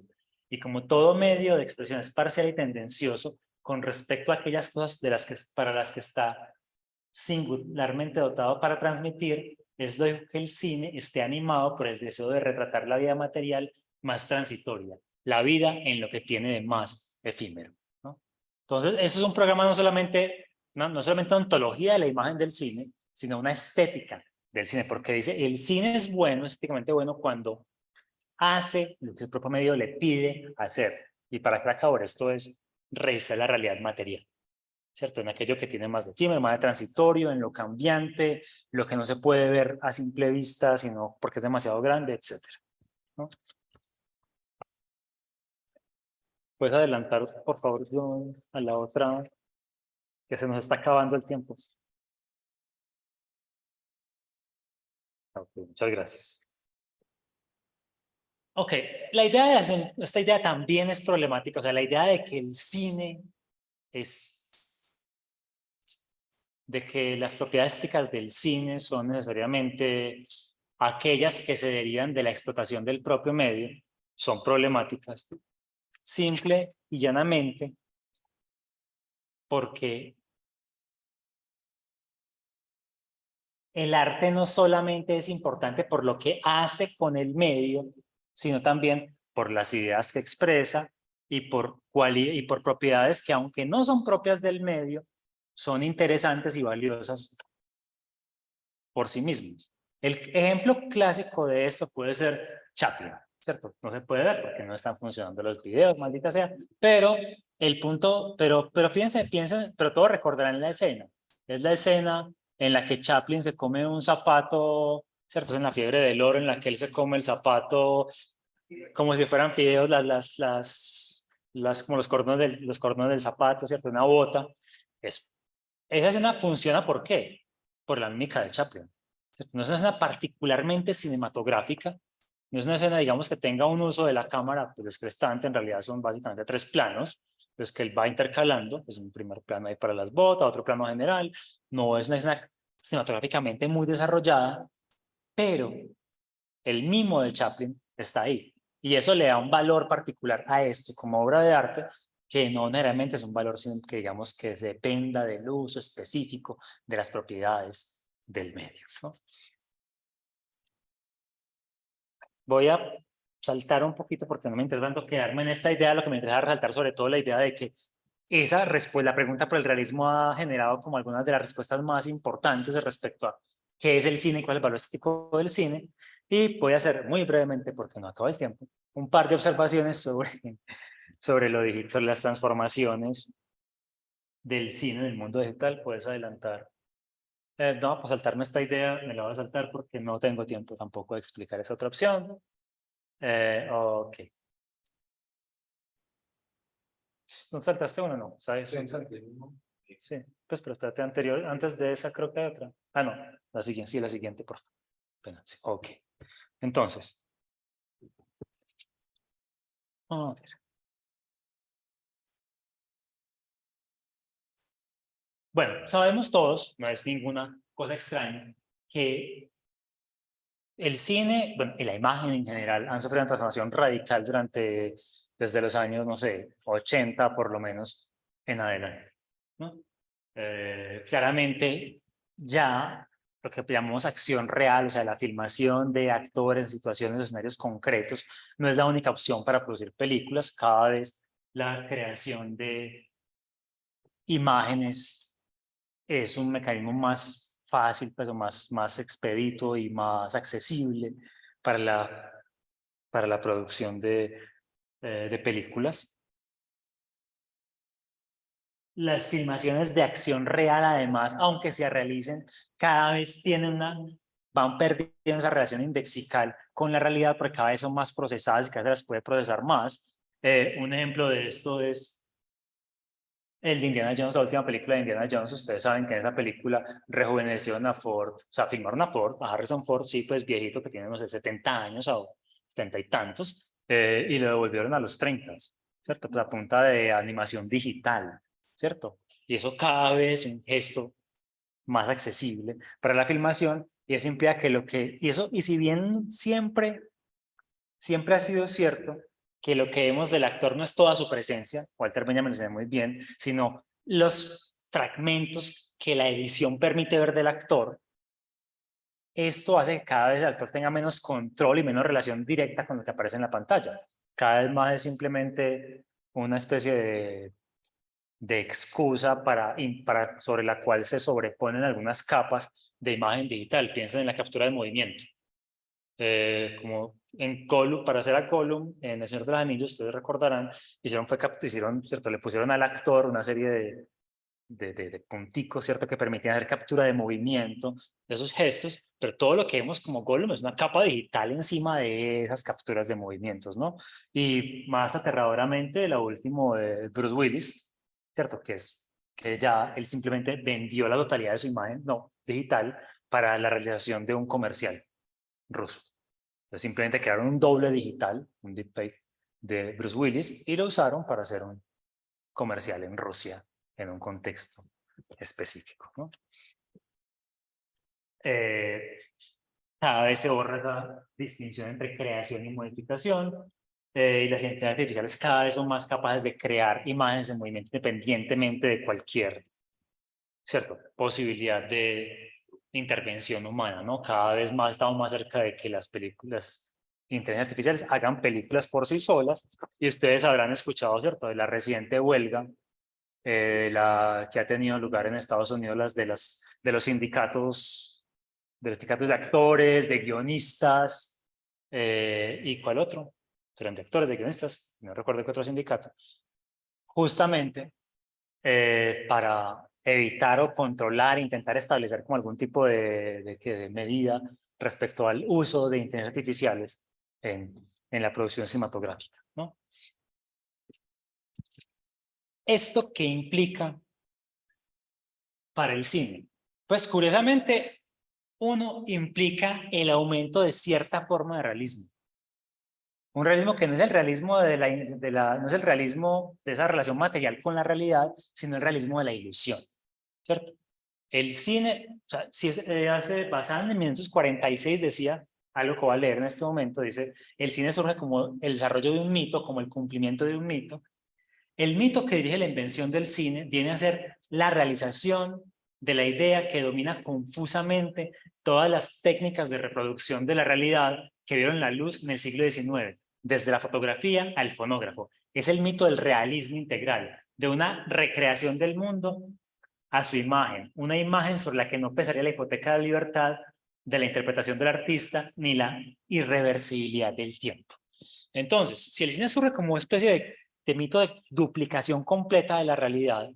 Y como todo medio de expresión es parcial y tendencioso, con respecto a aquellas cosas para las que está singularmente dotado para transmitir, es lo que el cine esté animado por el deseo de retratar la vida material más transitoria, la vida en lo que tiene de más efímero, ¿no? Entonces, eso es un programa no solamente ontología de la imagen del cine, sino una estética del cine, porque dice, el cine es bueno, estéticamente bueno, cuando hace lo que el propio medio le pide hacer. Y para Krakauer esto es registrar la realidad material, ¿cierto? En aquello que tiene más de efímero, más de transitorio, en lo cambiante, lo que no se puede ver a simple vista, sino porque es demasiado grande, etc., ¿no? ¿Puedes adelantar, por favor, John, a la otra, que se nos está acabando el tiempo? Okay, muchas gracias. Ok, la idea de esta idea también es problemática, o sea, la idea de que el cine es, de que las propiedades estéticas del cine son necesariamente aquellas que se derivan de la explotación del propio medio, son problemáticas, simple y llanamente, porque el arte no solamente es importante por lo que hace con el medio, sino también por las ideas que expresa y por propiedades que, aunque no son propias del medio, son interesantes y valiosas por sí mismas. El ejemplo clásico de esto puede ser Chaplin, ¿cierto? No se puede ver porque no están funcionando los videos, maldita sea, pero el punto, pero fíjense, piensen, pero todos recordarán la escena. Es la escena en la que Chaplin se come un zapato, ¿cierto? Es en la fiebre del oro, en la que él se come el zapato como si fueran fideos, como los cordones del zapato, ¿cierto? Una bota. Eso. Esa escena funciona, ¿por qué? Por la mímica de Chaplin. ¿Cierto? No es una escena particularmente cinematográfica, no es una escena, digamos, que tenga un uso de la cámara pues descrestante, en realidad son básicamente 3 planos, pues que él va intercalando, es un primer plano ahí para las botas, otro plano general, no es una escena cinematográficamente muy desarrollada, pero el mimo de Chaplin está ahí. Y eso le da un valor particular a esto como obra de arte, que no necesariamente es un valor que digamos que dependa del uso específico de las propiedades del medio, ¿no? Voy a saltar un poquito porque no me interesa tanto quedarme en esta idea, lo que me interesa resaltar sobre todo la idea de que esa respuesta, la pregunta por el realismo ha generado como algunas de las respuestas más importantes respecto a qué es el cine y cuál es el valor estético del cine. Y voy a hacer muy brevemente, porque no acaba el tiempo, un par de observaciones sobre las transformaciones del cine en el mundo digital. Puedes adelantar. No, pues saltarme esta idea, me la voy a saltar porque no tengo tiempo tampoco de explicar esa otra opción. Ok. ¿No saltaste uno? No, ¿sabes? Sí, pues pero espérate, antes de esa creo que hay otra. Ah, no, la siguiente, sí, la siguiente, por favor. Sí, ok. Entonces, a ver. Bueno, sabemos todos, no es ninguna cosa extraña, que el cine, bueno, y la imagen en general han sufrido una transformación radical desde los años, no sé, 80 por lo menos en adelante, ¿no? Claramente ya lo que llamamos acción real, o sea, la filmación de actores en situaciones, en escenarios concretos, no es la única opción para producir películas. Cada vez la creación de imágenes es un mecanismo más fácil, pues, o más expedito y más accesible para la producción de películas. Las filmaciones de acción real, además, aunque se realicen, cada vez van perdiendo esa relación indexical con la realidad porque cada vez son más procesadas y cada vez las puede procesar más. Un ejemplo de esto es El de Indiana Jones, la última película de Indiana Jones, ustedes saben que en esa película rejuvenecieron a Ford, o sea, filmaron a Ford, a Harrison Ford, sí, pues viejito, que tiene, no sé, 70 años o 70 y tantos, y lo devolvieron a los 30, ¿cierto? Pues a punta de animación digital, ¿cierto? Y eso cada vez es un gesto más accesible para la filmación, y eso implica que y si bien siempre ha sido cierto que lo que vemos del actor no es toda su presencia, Walter Benjamin lo sabe muy bien, sino los fragmentos que la edición permite ver del actor. Esto hace que cada vez el actor tenga menos control y menos relación directa con lo que aparece en la pantalla. Cada vez más es simplemente una especie de excusa sobre la cual se sobreponen algunas capas de imagen digital. Piensen en la captura de movimiento. Como en Gollum, para hacer a Gollum en El Señor de los Anillos, ustedes recordarán, ¿cierto? Le pusieron al actor una serie de punticos, ¿cierto? Que permitían hacer captura de movimiento, de esos gestos, pero todo lo que vemos como Gollum es una capa digital encima de esas capturas de movimientos, ¿no? Y más aterradoramente, la última de Bruce Willis, ¿cierto? Que ya él simplemente vendió la totalidad de su imagen, no, digital, para la realización de un comercial ruso. Entonces simplemente crearon un doble digital, un deepfake de Bruce Willis, y lo usaron para hacer un comercial en Rusia en un contexto específico, ¿no? Cada vez se borra la distinción entre creación y modificación, y las inteligencias artificiales cada vez son más capaces de crear imágenes en movimiento independientemente de cualquier, ¿cierto?, posibilidad de intervención humana, ¿no? Cada vez más estamos más cerca de que las inteligencias artificiales hagan películas por sí solas, y ustedes habrán escuchado, ¿cierto?, de la reciente huelga que ha tenido lugar en Estados Unidos, de los sindicatos de actores, de guionistas, ¿y cuál otro? Fueron de actores, de guionistas, no recuerdo qué otro sindicato, justamente para evitar o controlar, intentar establecer como algún tipo de medida respecto al uso de inteligencias artificiales en la producción cinematográfica, ¿no? ¿Esto qué implica para el cine? Pues curiosamente, uno implica el aumento de cierta forma de realismo. Un realismo que no es el realismo no es el realismo de esa relación material con la realidad, sino el realismo de la ilusión, ¿cierto? El cine, o sea, si basado en 1946 decía, algo que voy a leer en este momento, dice, el cine surge como el desarrollo de un mito, como el cumplimiento de un mito. El mito que dirige la invención del cine viene a ser la realización de la idea que domina confusamente todas las técnicas de reproducción de la realidad que vieron la luz en el siglo XIX, desde la fotografía al fonógrafo. Es el mito del realismo integral, de una recreación del mundo a su imagen, una imagen sobre la que no pesaría la hipoteca de libertad de la interpretación del artista ni la irreversibilidad del tiempo. Entonces, si el cine surge como una especie de mito de duplicación completa de la realidad,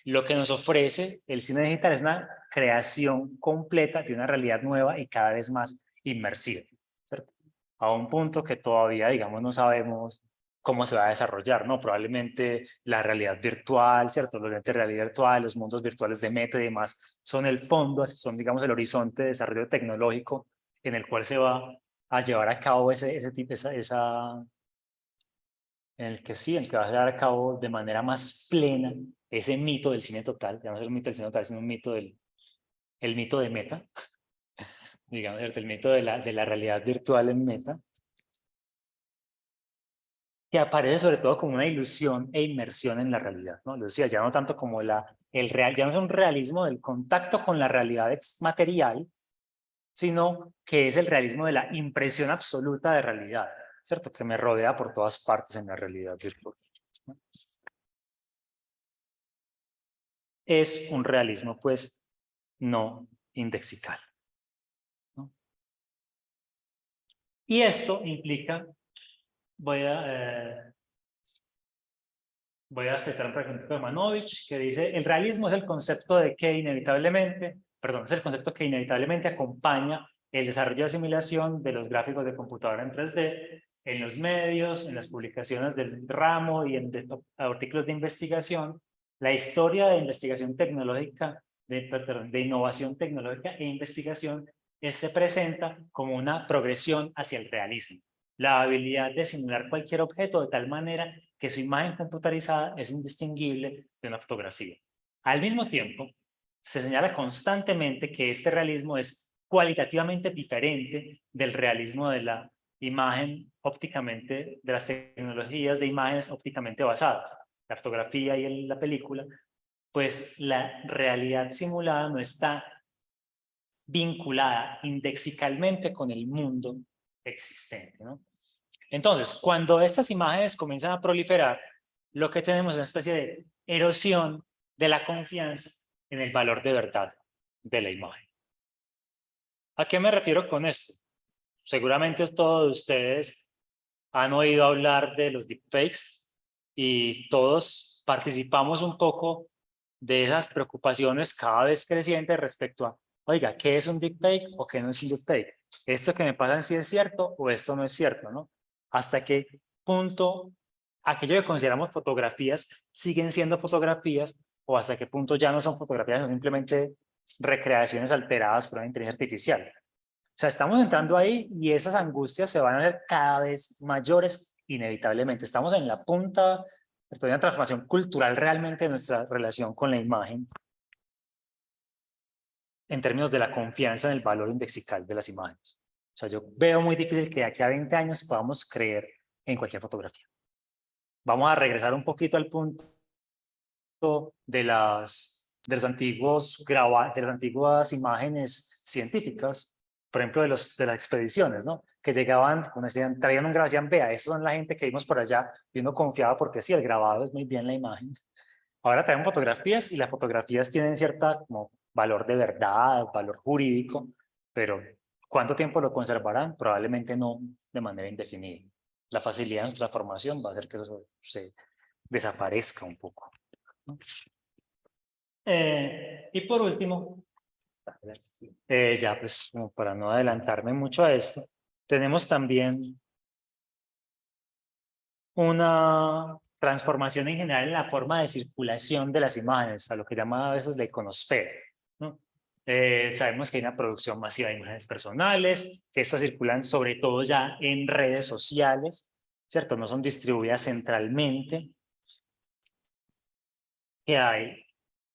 lo que nos ofrece el cine digital es una creación completa de una realidad nueva y cada vez más inmersiva, ¿cierto? A un punto que todavía, digamos, no sabemos cómo se va a desarrollar, ¿no? Probablemente la realidad virtual, ¿cierto? Los lentes de realidad virtual, los mundos virtuales de Meta y demás son el fondo, son, digamos, el horizonte de desarrollo tecnológico en el cual se va a llevar a cabo en el que sí, en el que va a llevar a cabo de manera más plena ese mito del cine total, ya no es el mito del cine total, sino un mito el mito de Meta, digamos, el mito de la realidad virtual en Meta, que aparece sobre todo como una ilusión e inmersión en la realidad, ¿no? Les decía, ya no tanto como ya no es un realismo del contacto con la realidad material, sino que es el realismo de la impresión absoluta de realidad, ¿cierto? Que me rodea por todas partes en la realidad virtual. Es un realismo, pues, no indexical, ¿no? Y esto implica, voy a citar un fragmento de Manovich que dice, el realismo es el concepto es el concepto que inevitablemente acompaña el desarrollo de asimilación de los gráficos de computadora en 3D en los medios, en las publicaciones del ramo y en artículos de investigación, La historia de investigación tecnológica, de innovación tecnológica e investigación se presenta como una progresión hacia el realismo. La habilidad de simular cualquier objeto de tal manera que su imagen computarizada es indistinguible de una fotografía. Al mismo tiempo, se señala constantemente que este realismo es cualitativamente diferente del realismo de la imagen ópticamente, de las tecnologías de imágenes ópticamente basadas, la fotografía y la película, pues la realidad simulada no está vinculada indexicalmente con el mundo existente, ¿no? Entonces, cuando estas imágenes comienzan a proliferar, lo que tenemos es una especie de erosión de la confianza en el valor de verdad de la imagen. ¿A qué me refiero con esto? Seguramente todos ustedes han oído hablar de los deepfakes y todos participamos un poco de esas preocupaciones cada vez crecientes respecto a, oiga, ¿qué es un deepfake o qué no es un deepfake? ¿Esto que me pasa en sí es cierto o esto no es cierto, no? ¿Hasta qué punto aquello que consideramos fotografías siguen siendo fotografías o hasta qué punto ya no son fotografías, sino simplemente recreaciones alteradas por una inteligencia artificial? O sea, estamos entrando ahí y esas angustias se van a hacer cada vez mayores inevitablemente. Estamos en la punta de una transformación cultural realmente de nuestra relación con la imagen en términos de la confianza en el valor indexical de las imágenes. O sea, yo veo muy difícil que de aquí a 20 años podamos creer en cualquier fotografía. Vamos a regresar un poquito al punto de las antiguas imágenes científicas, por ejemplo, de las expediciones, ¿no? Que llegaban, como decían, traían un grabado, decían, vea, esas son la gente que vimos por allá, y uno confiaba porque sí, el grabado es muy bien la imagen. Ahora traen fotografías y las fotografías tienen cierta como valor de verdad, valor jurídico, pero ¿cuánto tiempo lo conservarán? Probablemente no de manera indefinida. La facilidad de nuestra formación va a hacer que eso se desaparezca un poco, ¿no? Y por último, ya pues como para no adelantarme mucho a esto, tenemos también una transformación en general en la forma de circulación de las imágenes, a lo que llama a veces la iconosfera, ¿no? Sabemos que hay una producción masiva de imágenes personales, que estas circulan sobre todo ya en redes sociales, ¿cierto? No son distribuidas centralmente, que hay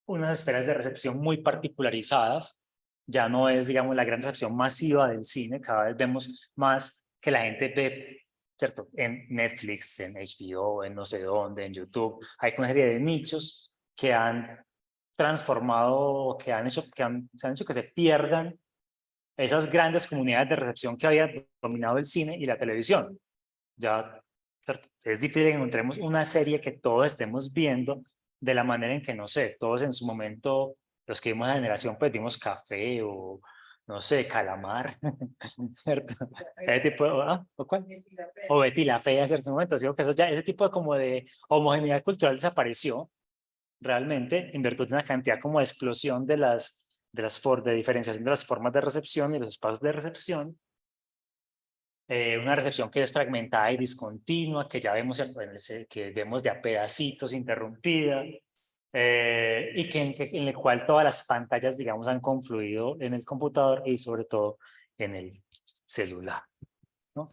unas esferas de recepción muy particularizadas, ya no es, digamos, la gran recepción masiva del cine, cada vez vemos más que la gente ve, ¿cierto? En Netflix, en HBO, en no sé dónde, en YouTube, hay una serie de nichos que han transformado, que han hecho, se han hecho que se pierdan esas grandes comunidades de recepción que había dominado el cine y la televisión. Ya es difícil que encontremos una serie que todos estemos viendo de la manera en que, no sé, todos en su momento, los que vimos la generación, pues vimos Café o, no sé, Calamar, ¿cierto? Ese tipo ¿o cuál? O Betty la Fea, en ciertos momentos. Digo que eso ya, ese tipo de, como de homogeneidad cultural desapareció realmente en virtud de una cantidad como de explosión de diferenciación de las formas de recepción y los espacios de recepción. Una recepción que es fragmentada y discontinua, que ya vemos, que vemos de a pedacitos, interrumpida, y en el cual todas las pantallas, digamos, han confluido en el computador y sobre todo en el celular, ¿no?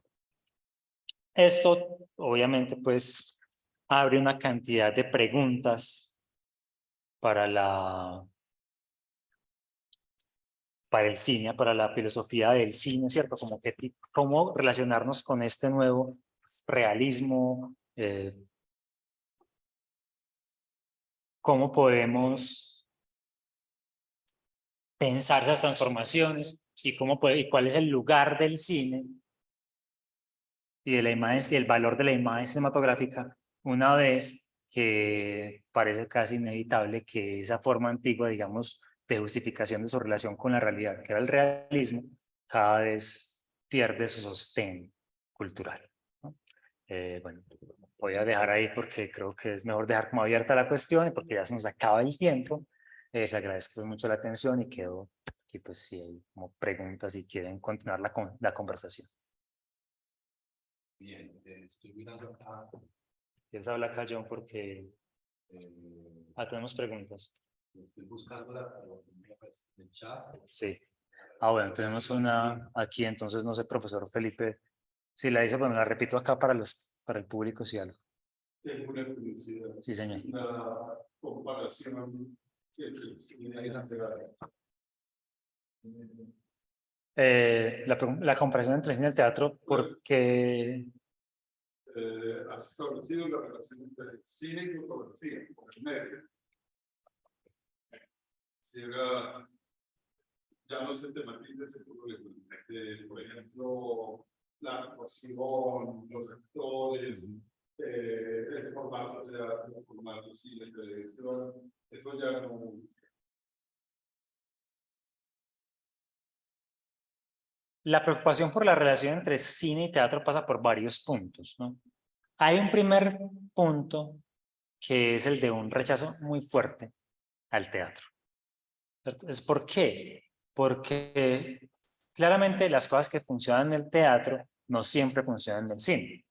Esto, obviamente, pues, abre una cantidad de preguntas para para el cine, para la filosofía del cine, ¿cierto? Como que, cómo relacionarnos con este nuevo realismo, cómo podemos pensar esas transformaciones y, y cuál es el lugar del cine y de la imagen y el valor de la imagen cinematográfica una vez que parece casi inevitable que esa forma antigua, digamos, de justificación de su relación con la realidad, que era el realismo, cada vez pierde su sostén cultural, ¿no? Bueno, voy a dejar ahí porque creo que es mejor dejar como abierta la cuestión y porque ya se nos acaba el tiempo. Les agradezco mucho la atención y quedo aquí pues si hay como preguntas y quieren continuar la conversación. Bien, estoy mirando acá. ¿Quieres hablar acá, John? Porque Tenemos preguntas. Estoy buscando la en el chat. Sí. Bueno, tenemos una aquí, entonces no sé, profesor Felipe, si la dice, bueno, la repito acá para el público, si algo. Tengo una curiosidad. Sí, señor. Una comparación entre el cine y la teatro. La comparación entre el cine y el teatro, porque Has establecido la relación entre el cine y fotografía, por el medio. Si era, ya no se tematiza ese problema. Por ejemplo, la actuación, los actores, el formato de teatro, el formato cine, televisión, eso ya no. la preocupación por la relación entre cine y teatro pasa por varios puntos, ¿no? Hay un primer punto que es el de un rechazo muy fuerte al teatro. ¿Es por qué? Porque claramente las cosas que funcionan en el teatro no siempre funcionan en el cine,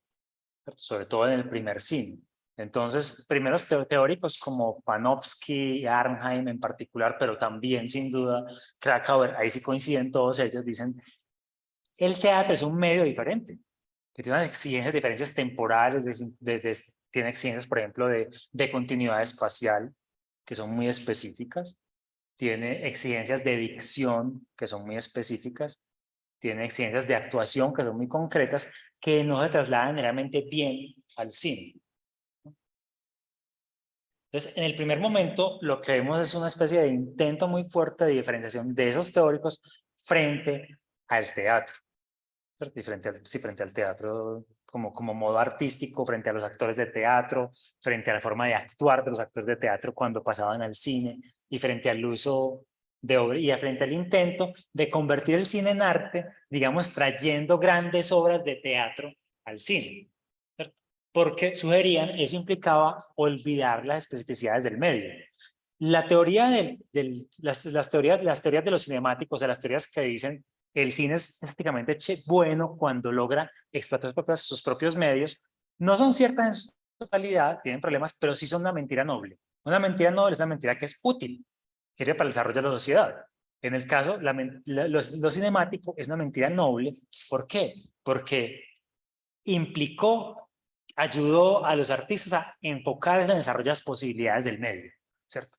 ¿cierto? Sobre todo en el primer cine. Entonces, primeros teóricos como Panofsky y Arnheim en particular, pero también sin duda Krakauer, ahí sí coinciden todos ellos, dicen el teatro es un medio diferente, que tiene unas exigencias, diferencias temporales, tiene exigencias, por ejemplo, de continuidad espacial, que son muy específicas, tiene exigencias de dicción, que son muy específicas, tiene exigencias de actuación, que son muy concretas, que no se trasladan realmente bien al cine. Entonces, en el primer momento, lo que vemos es una especie de intento muy fuerte de diferenciación de esos teóricos frente al teatro. Y frente al teatro como modo artístico, frente a los actores de teatro, frente a la forma de actuar de los actores de teatro cuando pasaban al cine, y frente al uso de obra, y frente al intento de convertir el cine en arte, digamos, trayendo grandes obras de teatro al cine, ¿cierto? Porque sugerían, eso implicaba olvidar las especificidades del medio. La teoría las teorías de los cinemáticos, o sea, las teorías que dicen el cine es estéticamente bueno cuando logra explotar sus propios medios, no son ciertas en su totalidad, tienen problemas, pero sí son una mentira noble. Una mentira noble es una mentira que es útil, que sirve para el desarrollo de la sociedad. En el caso, lo cinemático es una mentira noble. ¿Por qué? Porque ayudó a los artistas a enfocarse en el desarrollo de las posibilidades del medio, ¿cierto?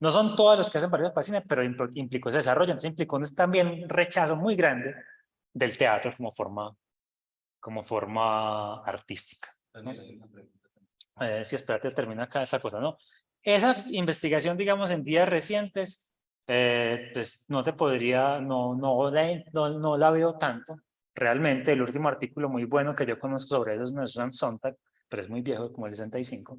No son todos los que hacen varios para cine, pero implicó ese desarrollo, entonces implicó también un rechazo muy grande del teatro como forma artística, ¿no? Sí, espérate, termina acá esa cosa, ¿no? Esa investigación, digamos, en días recientes, pues no la veo tanto. Realmente el último artículo muy bueno que yo conozco sobre eso es de Susan Sontag, pero es muy viejo, como el 65.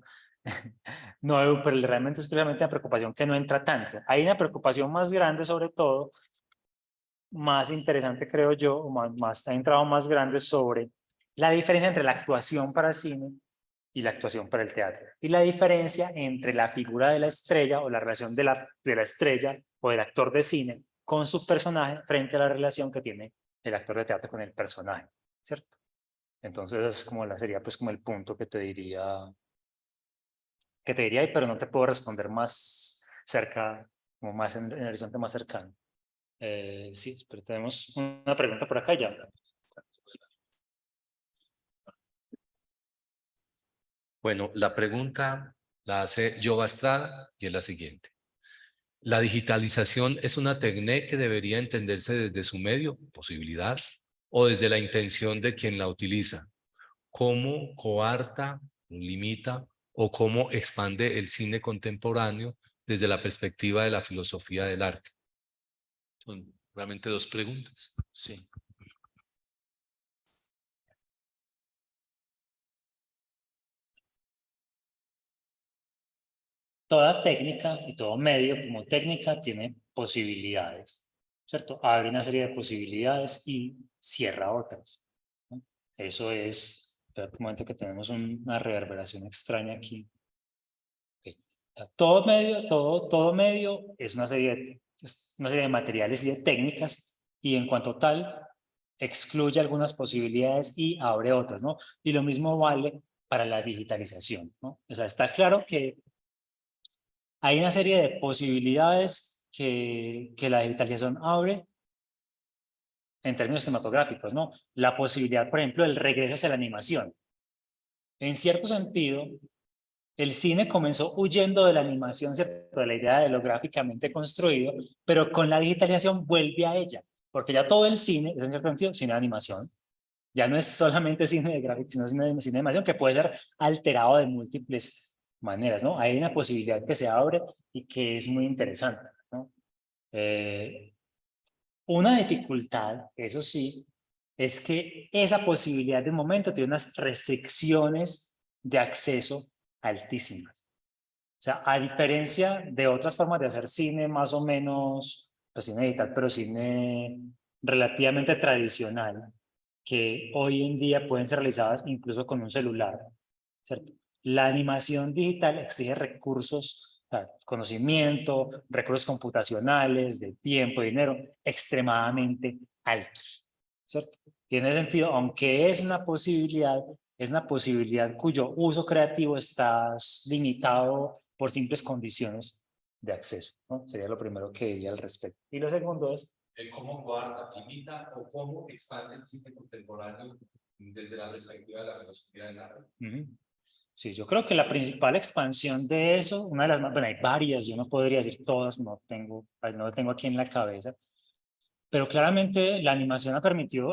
No, pero realmente es precisamente una preocupación que no entra tanto. Hay una preocupación más grande, sobre todo, más interesante creo yo, o ha entrado más grande sobre la diferencia entre la actuación para el cine y la actuación para el teatro. Y la diferencia entre la figura de la estrella o la relación de la estrella o del actor de cine con su personaje frente a la relación que tiene el actor de teatro con el personaje, ¿cierto? Entonces es como sería pues como el punto que te diría pero no te puedo responder más cerca, como más en el horizonte más cercano. Sí, pero tenemos una pregunta por acá ya. Bueno, la pregunta la hace Jova Estrada y es la siguiente. ¿La digitalización es una técnica que debería entenderse desde su medio, posibilidad, o desde la intención de quien la utiliza? ¿Cómo coarta, limita o cómo expande el cine contemporáneo desde la perspectiva de la filosofía del arte? Son realmente dos preguntas. Sí. Toda técnica y todo medio como técnica tiene posibilidades, ¿cierto? Abre una serie de posibilidades y cierra otras, ¿no? Eso es, espera un momento que tenemos una reverberación extraña aquí. Okay. Todo medio es una serie de materiales y de técnicas, y en cuanto tal, excluye algunas posibilidades y abre otras, ¿no? Y lo mismo vale para la digitalización, ¿no? O sea, está claro que hay una serie de posibilidades que la digitalización abre en términos cinematográficos, ¿no? La posibilidad, por ejemplo, del regreso hacia la animación. En cierto sentido, el cine comenzó huyendo de la animación, ¿cierto? De la idea de lo gráficamente construido, pero con la digitalización vuelve a ella, porque ya todo el cine, en cierto sentido, cine de animación, ya no es solamente cine de gráficos, sino cine de animación que puede ser alterado de múltiples maneras, ¿no? Hay una posibilidad que se abre y que es muy interesante, ¿no? Una dificultad, eso sí, es que esa posibilidad de momento tiene unas restricciones de acceso altísimas. O sea, a diferencia de otras formas de hacer cine más o menos, pues cine digital, pero cine relativamente tradicional, que hoy en día pueden ser realizadas incluso con un celular, ¿cierto? La animación digital exige recursos, o sea, conocimiento, recursos computacionales, de tiempo, de dinero, extremadamente altos, ¿cierto? Y en ese sentido, aunque es una posibilidad cuyo uso creativo está limitado por simples condiciones de acceso, ¿no? Sería lo primero que diría al respecto. Y lo segundo es cómo guarda, limita o cómo expande el cine contemporáneo desde la perspectiva de la filosofía del arte. Sí, yo creo que la principal expansión de eso, una de las más, bueno, hay varias, yo no podría decir todas, no lo tengo aquí en la cabeza, pero claramente la animación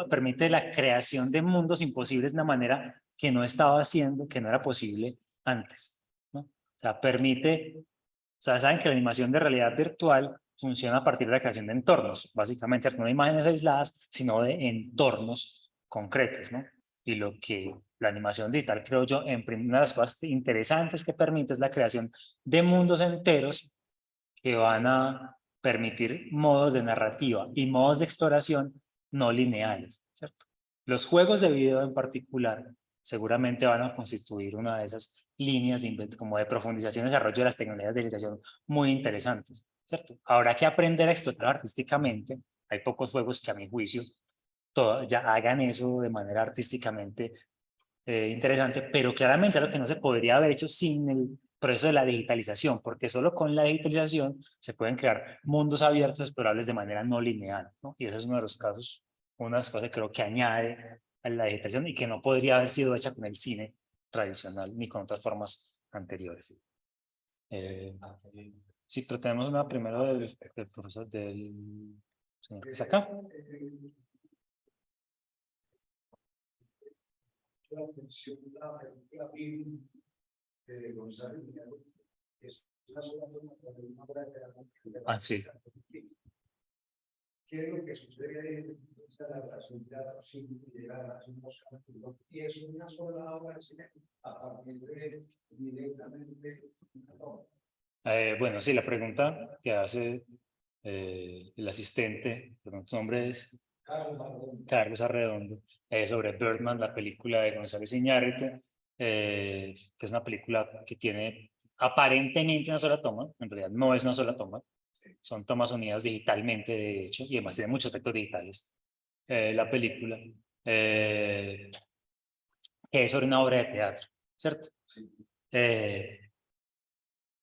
permite la creación de mundos imposibles de una manera que no estaba haciendo, que no era posible antes, ¿no? O sea, saben que la animación de realidad virtual funciona a partir de la creación de entornos, básicamente, no de imágenes aisladas, sino de entornos concretos, ¿no? Y lo que la animación digital, creo yo, una de las cosas interesantes que permite es la creación de mundos enteros que van a permitir modos de narrativa y modos de exploración no lineales, ¿cierto? Los juegos de video en particular seguramente van a constituir una de esas líneas como de profundización y desarrollo de las tecnologías de digitalización muy interesantes, ¿cierto? Habrá que aprender a explotar artísticamente. Hay pocos juegos que a mi juicio ya hagan eso de manera artísticamente interesante, pero claramente es lo que no se podría haber hecho sin el proceso de la digitalización, porque solo con la digitalización se pueden crear mundos abiertos explorables de manera no lineal, ¿no? Y ese es uno de los casos, una de las cosas que creo que añade a la digitalización y que no podría haber sido hecha con el cine tradicional ni con otras formas anteriores. Sí, pero tenemos una primero del profesor, del señor que está acá. La atención la película de González es una sola de una obra de la Sí. ¿Qué es lo que sucede en la relación de la llegar a unos capítulos? Y es una sola obra de cine a partir de directamente Bueno, sí, la pregunta que hace el asistente, perdón, su nombre es Carlos Arredondo, sobre Birdman, la película de González Iñárritu, que es una película que tiene aparentemente una sola toma, en realidad no es una sola toma, son tomas unidas digitalmente, de hecho, y además tiene muchos aspectos digitales. La película, que es sobre una obra de teatro, ¿cierto?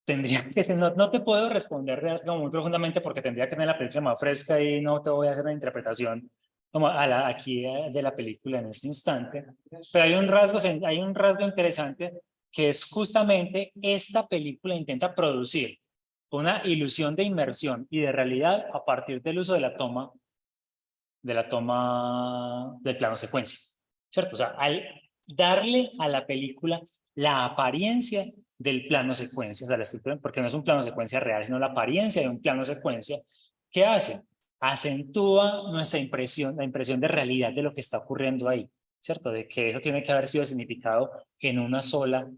Tendría que, no te puedo responder como muy profundamente porque tendría que tener la película más fresca y no te voy a hacer una interpretación como aquí de la película en este instante, pero hay un rasgo interesante que es justamente esta película intenta producir una ilusión de inmersión y de realidad a partir del uso de la toma del plano secuencia, ¿cierto? O sea, al darle a la película la apariencia del plano secuencia, o sea, la estructura, porque no es un plano secuencia real, sino la apariencia de un plano secuencia, ¿qué hace? Acentúa nuestra impresión, la impresión de realidad de lo que está ocurriendo ahí, ¿cierto? De que eso tiene que haber sido significado en un solo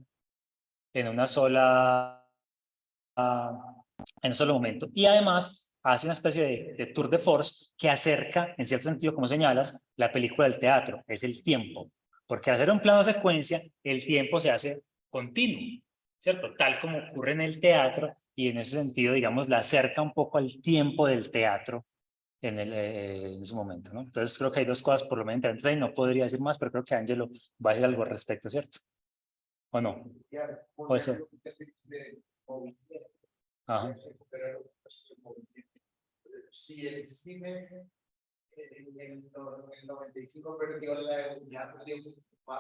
momento. Y además hace una especie de tour de force que acerca, en cierto sentido, como señalas, la película del teatro, es el tiempo. Porque al hacer un plano secuencia, el tiempo se hace continuo, ¿cierto? Tal como ocurre en el teatro, y en ese sentido, digamos, la acerca un poco al tiempo del teatro en ese momento, ¿no? Entonces creo que hay dos cosas por lo menos interesantes ahí, no podría decir más, pero creo que Ángelo va a decir algo al respecto, ¿cierto? ¿O no? ¿O eso? Ajá. recuperar el movimiento. Si el cine en el 95 perdió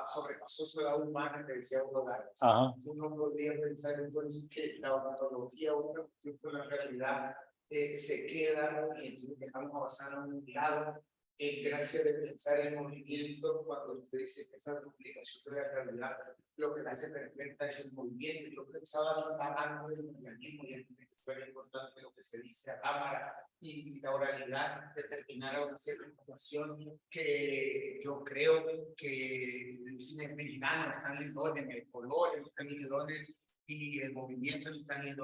sobrepasó su edad humana, que decía Rodar. Ajá. Uno podría pensar entonces que la odontología, una cuestión con la realidad, se queda y entonces dejamos avanzar a un lado en gracia de pensar en movimiento. Cuando usted dice que esa duplicación de la realidad, lo que la hace perfecta es el movimiento. Yo pensaba antes del organismo y fue importante lo que se dice a cámara y la oralidad determinar una cierta información que yo creo que el cine mexicano está en el color está en y el movimiento está en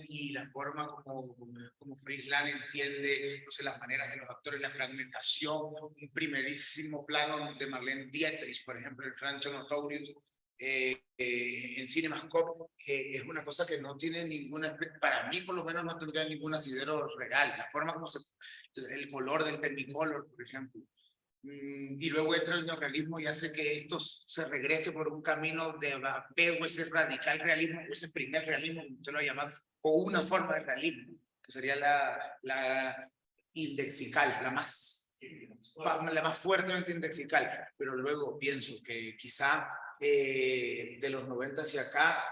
y la forma como Frisland entiende, no sé, las maneras de los actores, la fragmentación, un primerísimo plano de Marlene Dietrich, por ejemplo, el Rancho Notorious, en Cinemascope, es una cosa que no tiene ninguna, para mí por lo menos no tendría ningún asidero real, la forma como el color del Technicolor, por ejemplo. Y luego entra el neorrealismo y hace que esto se regrese por un camino de apego, ese radical realismo, ese primer realismo, como usted lo ha llamado, o una forma de realismo, que sería la indexical, la más fuertemente indexical. Pero luego pienso que quizá de los 90 hacia acá,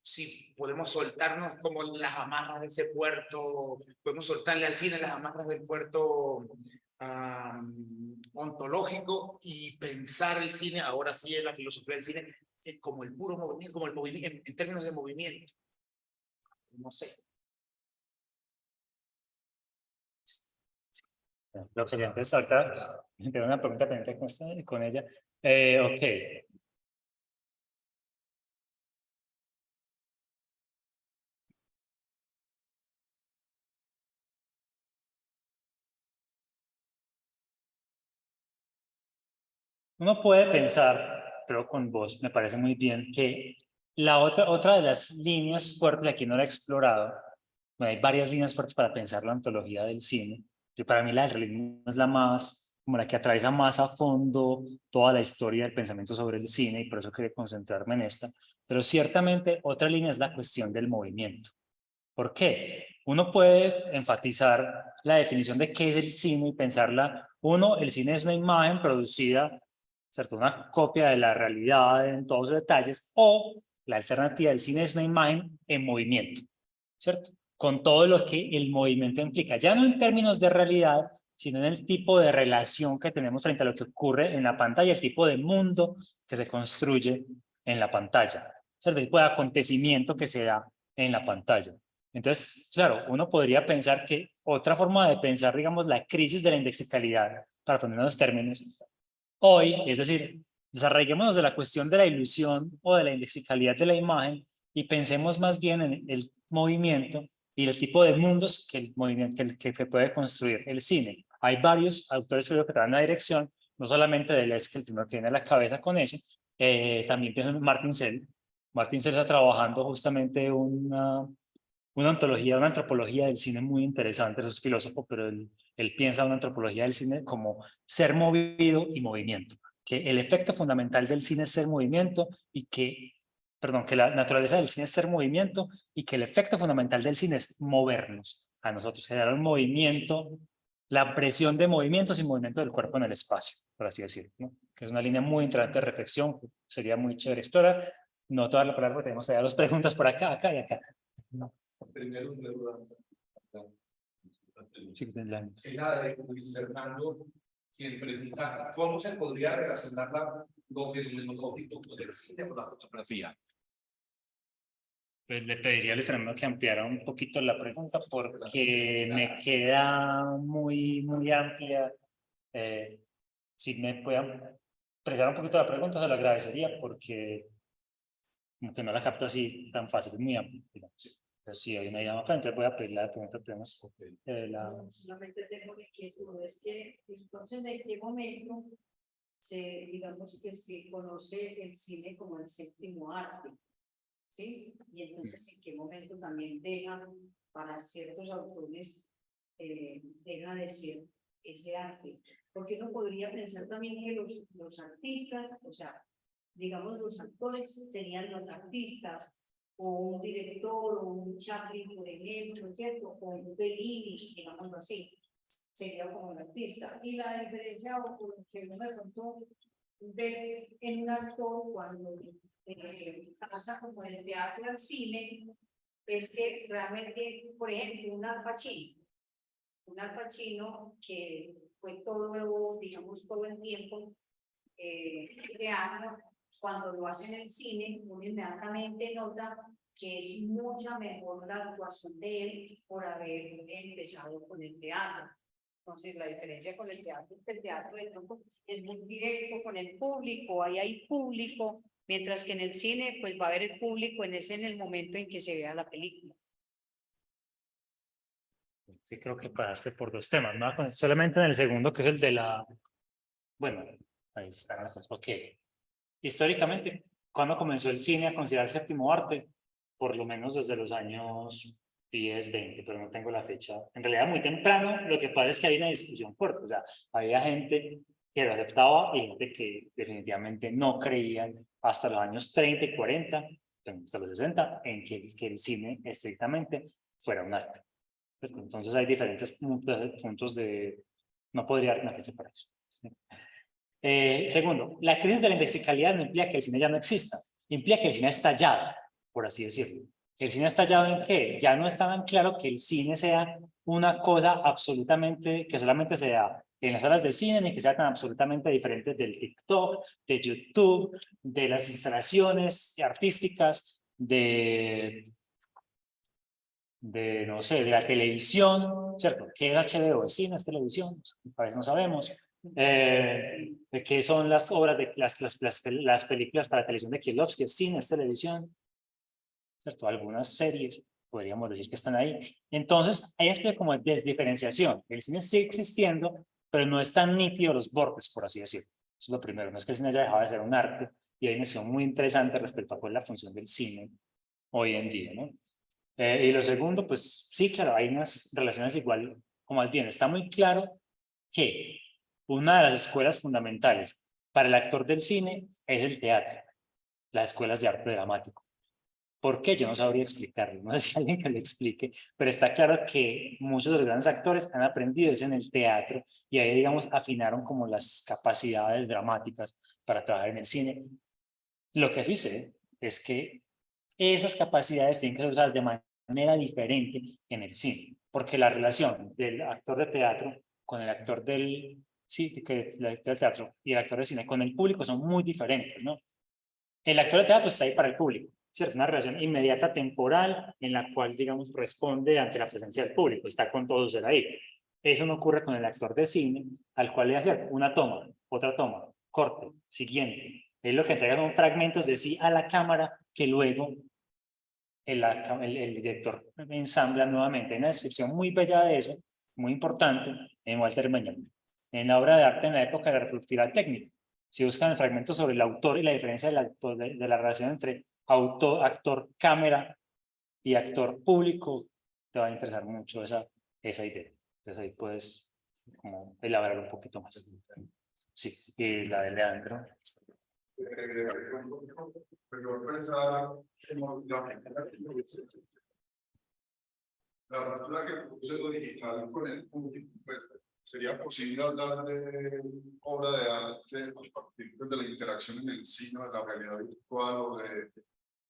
si podemos soltarnos como las amarras de ese puerto, podemos soltarle al cine las amarras del puerto ontológico y pensar el cine, ahora sí en la filosofía del cine, como el puro movimiento, como el movimiento, en términos de movimiento. No sé. Lo siguiente es ahorita, tengo una pregunta pendiente con ella. Ok. Uno puede pensar, pero con vos me parece muy bien, que la otra de las líneas fuertes aquí no la he explorado. Bueno, hay varias líneas fuertes para pensar la ontología del cine. Y para mí la del realismo es la más, como la que atraviesa más a fondo toda la historia del pensamiento sobre el cine y por eso quería concentrarme en esta. Pero ciertamente otra línea es la cuestión del movimiento. ¿Por qué? Uno puede enfatizar la definición de qué es el cine y pensarla. Uno, el cine es una imagen producida, ¿cierto? Una copia de la realidad en todos los detalles, o la alternativa del cine es una imagen en movimiento, ¿cierto? Con todo lo que el movimiento implica, ya no en términos de realidad, sino en el tipo de relación que tenemos frente a lo que ocurre en la pantalla, el tipo de mundo que se construye en la pantalla, ¿cierto? El tipo de acontecimiento que se da en la pantalla. Entonces, claro, uno podría pensar que otra forma de pensar, digamos, la crisis de la indexicalidad, para poner los términos, hoy, es decir, desarraiguémonos de la cuestión de la ilusión o de la indexicalidad de la imagen y pensemos más bien en el movimiento y el tipo de mundos que el movimiento que puede construir el cine. Hay varios autores que traen la dirección, no solamente Deleuze, que el primero que viene a la cabeza con eso, también pienso en Martin Sell. Martin Sell está trabajando justamente una ontología, una antropología del cine muy interesante, eso es filósofo, pero él piensa una antropología del cine como ser movido y movimiento, que el efecto fundamental del cine es ser movimiento y que, perdón, que la naturaleza del cine es ser movimiento y que el efecto fundamental del cine es movernos a nosotros, generar un movimiento, la presión de movimientos y movimiento del cuerpo en el espacio, por así decirlo, ¿no? Que es una línea muy interesante de reflexión, sería muy chévere explorar. No toda la palabra porque tenemos allá dos preguntas por acá, acá y acá. No. Primero, una duda. Sí, tendrán. Es la de Luis Fernando, quien pregunta cómo se podría relacionar lo fenomenológico con el cine o la fotografía. Pues le pediría a Luis Fernando que ampliara un poquito la pregunta porque me queda muy amplia. Si me puedan precisar un poquito la pregunta, se lo agradecería porque como que no la capto así tan fácil, es muy amplia. Pero si hay una idea más frente, voy a pedir la pregunta. Solamente tengo que es que entonces en qué momento digamos que se conoce el cine como el séptimo arte, ¿sí? Y entonces en qué momento también deja para ciertos autores deja de ser ese arte, porque uno podría pensar también que los artistas, o sea, digamos los actores tenían los artistas o un director o un un Chaplin, por ejemplo, ¿cierto? O un Bellini, digamos así, sería como un artista. Y la diferencia, o por lo que uno de pronto ve en un actor cuando pasa como del teatro al cine, es que realmente, por ejemplo, un Al Pacino que fue todo, digamos, todo el tiempo teatro, cuando lo hace en el cine, uno inmediatamente nota que es mucha mejor la actuación de él por haber empezado con el teatro. Entonces, la diferencia con el teatro es que el teatro de pronto es muy directo con el público, ahí hay público, mientras que en el cine, pues va a haber el público en el momento en que se vea la película. Sí, creo que pasaste por dos temas, ¿no? Solamente en el segundo, que es el de la... Bueno, ahí están los dos. Ok. Históricamente, ¿cuándo comenzó el cine a considerarse séptimo arte? Por lo menos desde los años 10, 20, pero no tengo la fecha. En realidad, muy temprano, lo que pasa es que hay una discusión fuerte. O sea, había gente que lo aceptaba y gente que definitivamente no creían hasta los años 30 y 40, hasta los 60, en que el cine estrictamente fuera un arte. Entonces hay diferentes puntos de... No podría dar una fecha para eso. ¿Sí? Segundo, la crisis de la indexicalidad no implica que el cine ya no exista, implica que el cine ha estallado, por así decirlo. ¿El cine ha estallado en qué? Ya no está tan claro que el cine sea una cosa absolutamente, que solamente sea en las salas de cine, ni que sea tan absolutamente diferente del TikTok, de YouTube, de las instalaciones artísticas, no sé, de la televisión, ¿cierto? ¿Qué es HBO? ¿Es cine? ¿Es televisión? A veces no sabemos. De qué son las obras de las películas para televisión de Kieslowski, ¿es cine? ¿Es televisión? ¿Cierto? Algunas series podríamos decir que están ahí. Entonces, hay especie como desdiferenciación. El cine sigue existiendo, pero no están nítidos los bordes, por así decirlo. Eso es lo primero. No es que el cine haya dejado de ser un arte, y hay una noción muy interesante respecto a cuál es la función del cine hoy en día, ¿no? Y lo segundo, pues sí, claro, hay unas relaciones igual, o más bien, está muy claro que una de las escuelas fundamentales para el actor del cine es el teatro, las escuelas de arte dramático. ¿Por qué? Yo no sabría explicarlo, no sé si alguien que lo explique, pero está claro que muchos de los grandes actores han aprendido eso en el teatro y ahí, digamos, afinaron como las capacidades dramáticas para trabajar en el cine. Lo que sí sé es que esas capacidades tienen que ser usadas de manera diferente en el cine, porque la relación del actor de teatro con el actor del, sí, el actor del teatro y el actor de cine con el público son muy diferentes, ¿no? El actor de teatro está ahí para el público, ¿cierto? Una relación inmediata temporal en la cual, digamos, responde ante la presencia del público, está con todos ahí. Eso no ocurre con el actor de cine, al cual le hace una toma, otra toma, corte, siguiente. Es lo que entrega son fragmentos de sí a la cámara que luego el director ensambla nuevamente. Hay una descripción muy bella de eso, muy importante, en Walter Benjamin. En la obra de arte en la época de la reproductividad técnica, si buscan el fragmento sobre el autor y la diferencia del autor, de la relación entre autor, actor, cámara y actor público, te va a interesar mucho esa idea. Entonces ahí puedes como elaborar un poquito más. Sí, y la de Leandro. Pero pensar la ruptura que produce lo digital con el público, pues sería posible hablar de obra de arte a partir de la interacción en el cine, de la realidad virtual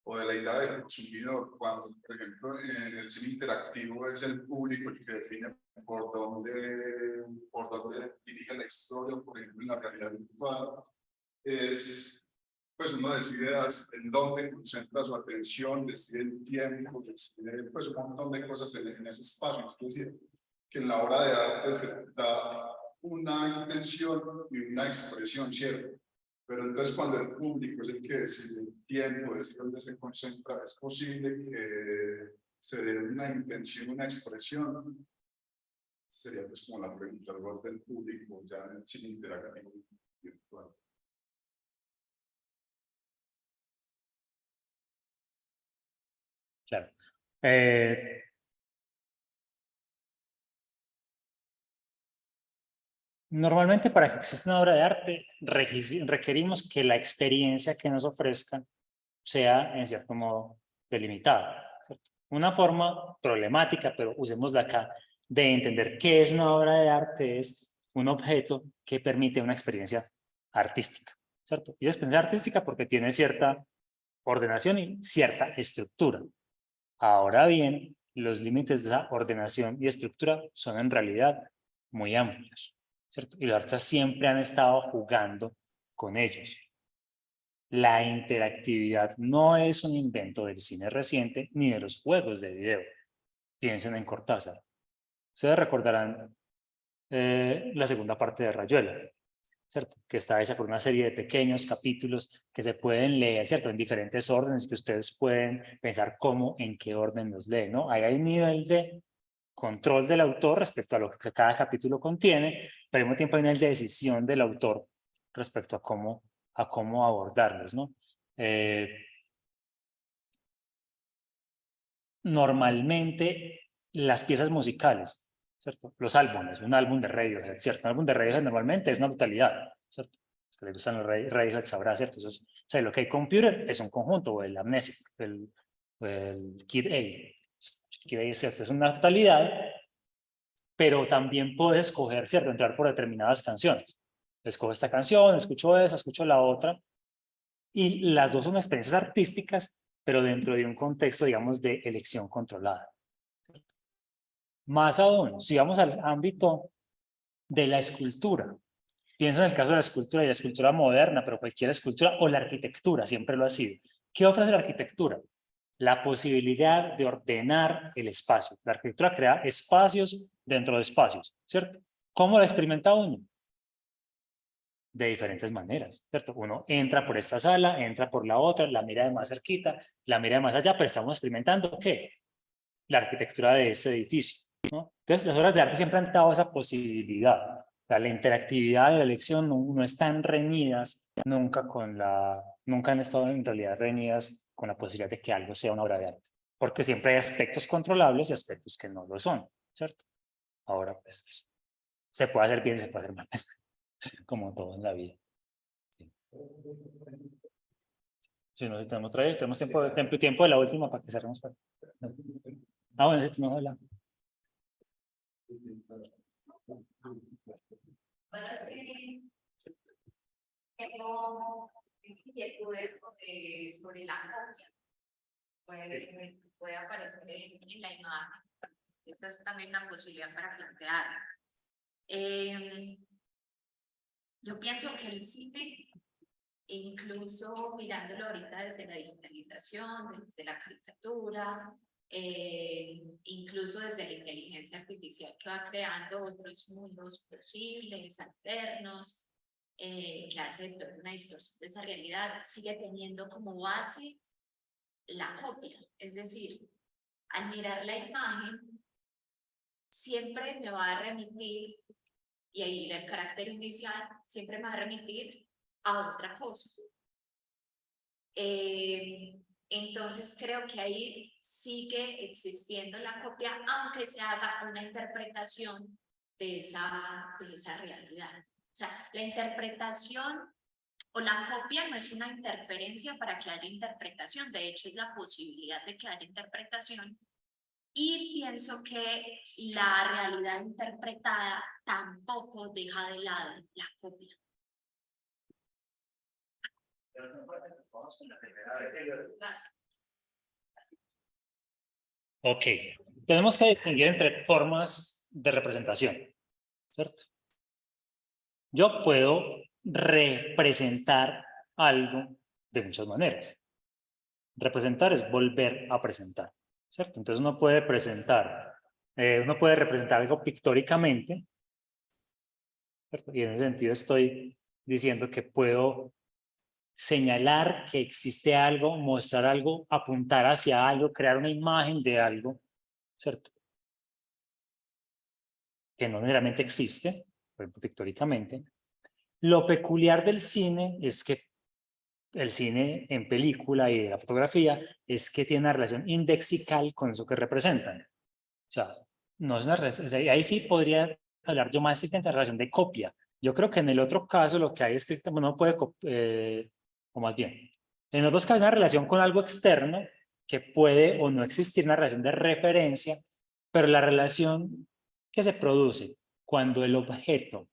o de la idea del consumidor, cuando, por ejemplo, en el cine interactivo es el público el que define por dónde dirige la historia, por ejemplo, en la realidad virtual, pues uno decide en dónde concentra su atención, decide el tiempo, decide pues un montón de cosas en ese espacio. Es decir, que en la obra de arte se da una intención y una expresión, ¿cierto? Pero entonces cuando el público es el que decide el tiempo, decide dónde se concentra, es posible que se dé una intención, una expresión. Sería pues como la pregunta, el rol del público ya en el cine interactivo virtual. Claro. Normalmente para que exista una obra de arte requerimos que la experiencia que nos ofrezcan sea en cierto modo delimitada, ¿cierto? Una forma problemática, pero usémosla acá, de entender qué es una obra de arte es un objeto que permite una experiencia artística, ¿cierto? Y es experiencia artística porque tiene cierta ordenación y cierta estructura. Ahora bien, los límites de esa ordenación y estructura son en realidad muy amplios, ¿cierto? Y los artistas siempre han estado jugando con ellos. La interactividad no es un invento del cine reciente ni de los juegos de video. Piensen en Cortázar. Ustedes recordarán la segunda parte de Rayuela, ¿cierto? Que está hecha por una serie de pequeños capítulos que se pueden leer, ¿cierto? En diferentes órdenes que ustedes pueden pensar cómo, en qué orden los leen, ¿no? Ahí hay un nivel de control del autor respecto a lo que cada capítulo contiene, pero al mismo tiempo hay un nivel de decisión del autor respecto a cómo abordarlos, ¿no? Normalmente las piezas musicales, ¿cierto? Los álbumes, un álbum de Radiohead, ¿cierto? Un álbum de Radiohead normalmente es una totalidad, ¿cierto? Los que les gustan los Radiohead sabrá, ¿cierto? Eso es, o sea, lo que hay Computer es un conjunto, o el Amnesic, o el Kid A. Kid A es cierto, es una totalidad, pero también puedes escoger, ¿cierto? Entrar por determinadas canciones. Escojo esta canción, escucho esa, escucho la otra, y las dos son experiencias artísticas, pero dentro de un contexto, digamos, de elección controlada. Más aún, si vamos al ámbito de la escultura, piensa en el caso de la escultura y la escultura moderna, pero cualquier escultura, o la arquitectura, siempre lo ha sido. ¿Qué ofrece la arquitectura? La posibilidad de ordenar el espacio. La arquitectura crea espacios dentro de espacios, ¿cierto? ¿Cómo lo experimenta uno? De diferentes maneras, ¿cierto? Uno entra por esta sala, entra por la otra, la mira de más cerquita, la mira de más allá, pero estamos experimentando ¿qué? La arquitectura de este edificio, ¿no? Entonces, las obras de arte siempre han dado esa posibilidad. O sea, la interactividad de la elección no están reñidas nunca han estado en realidad reñidas con la posibilidad de que algo sea una obra de arte. Porque siempre hay aspectos controlables y aspectos que no lo son, ¿cierto? Ahora, pues, se puede hacer bien, se puede hacer mal, como todo en la vida. Sí. Si no, si tenemos otra vez, tenemos tiempo de la última para que cerremos. Bueno, si no habla. Tengo inquietudes sobre la copia. Puede aparecer en la imagen. Esta es también una posibilidad para plantear. Yo pienso que el cine, incluso mirándolo ahorita desde la digitalización, desde la caricatura, incluso desde la inteligencia artificial que va creando otros mundos posibles, alternos, que hace una distorsión de esa realidad, sigue teniendo como base la copia. Es decir, al mirar la imagen, siempre me va a remitir, y ahí el carácter inicial, siempre me va a remitir a otra cosa. Entonces creo que ahí sigue existiendo la copia, aunque se haga una interpretación de esa realidad. O sea, la interpretación o la copia no es una interferencia para que haya interpretación, de hecho es la posibilidad de que haya interpretación. Y pienso que la realidad interpretada tampoco deja de lado la copia. Ok, tenemos que distinguir entre formas de representación, ¿cierto? Yo puedo representar algo de muchas maneras. Representar es volver a presentar, ¿cierto? Entonces uno puede representar algo pictóricamente, ¿cierto? Y en ese sentido estoy diciendo que puedo señalar que existe algo, mostrar algo, apuntar hacia algo, crear una imagen de algo, ¿cierto? Que no necesariamente existe, por ejemplo, pictóricamente. Lo peculiar del cine es que el cine en película y de la fotografía es que tiene una relación indexical con eso que representan. O sea, no es una ahí sí podría hablar yo más estrictamente de relación de copia. Yo creo que en el otro caso lo que hay estrictamente, no puede, o más bien, en los dos casos hay una relación con algo externo, que puede o no existir una relación de referencia, pero la relación que se produce cuando el objeto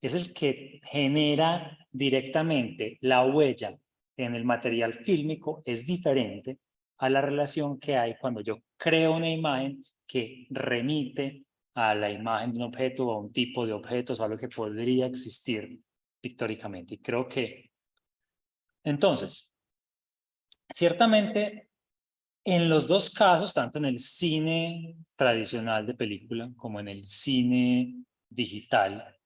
es el que genera directamente la huella en el material fílmico es diferente a la relación que hay cuando yo creo una imagen que remite a la imagen de un objeto o a un tipo de objetos o algo que podría existir pictóricamente. Y creo que, entonces, ciertamente, en los dos casos, tanto en el cine tradicional de película como en el cine digital,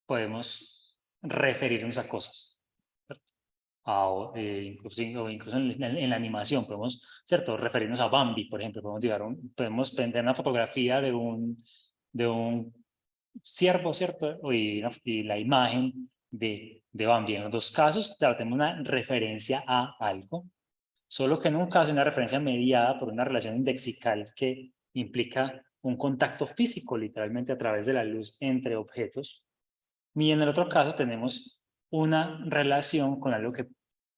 podemos referirnos a cosas. Incluso en la animación podemos, ¿cierto? Referirnos a Bambi, por ejemplo. Podemos prender una fotografía de un ciervo, ¿cierto? Y la imagen de Bambi. En los dos casos tenemos una referencia a algo, solo que en un caso es una referencia mediada por una relación indexical que implica un contacto físico, literalmente a través de la luz entre objetos. Y en el otro caso tenemos una relación con algo que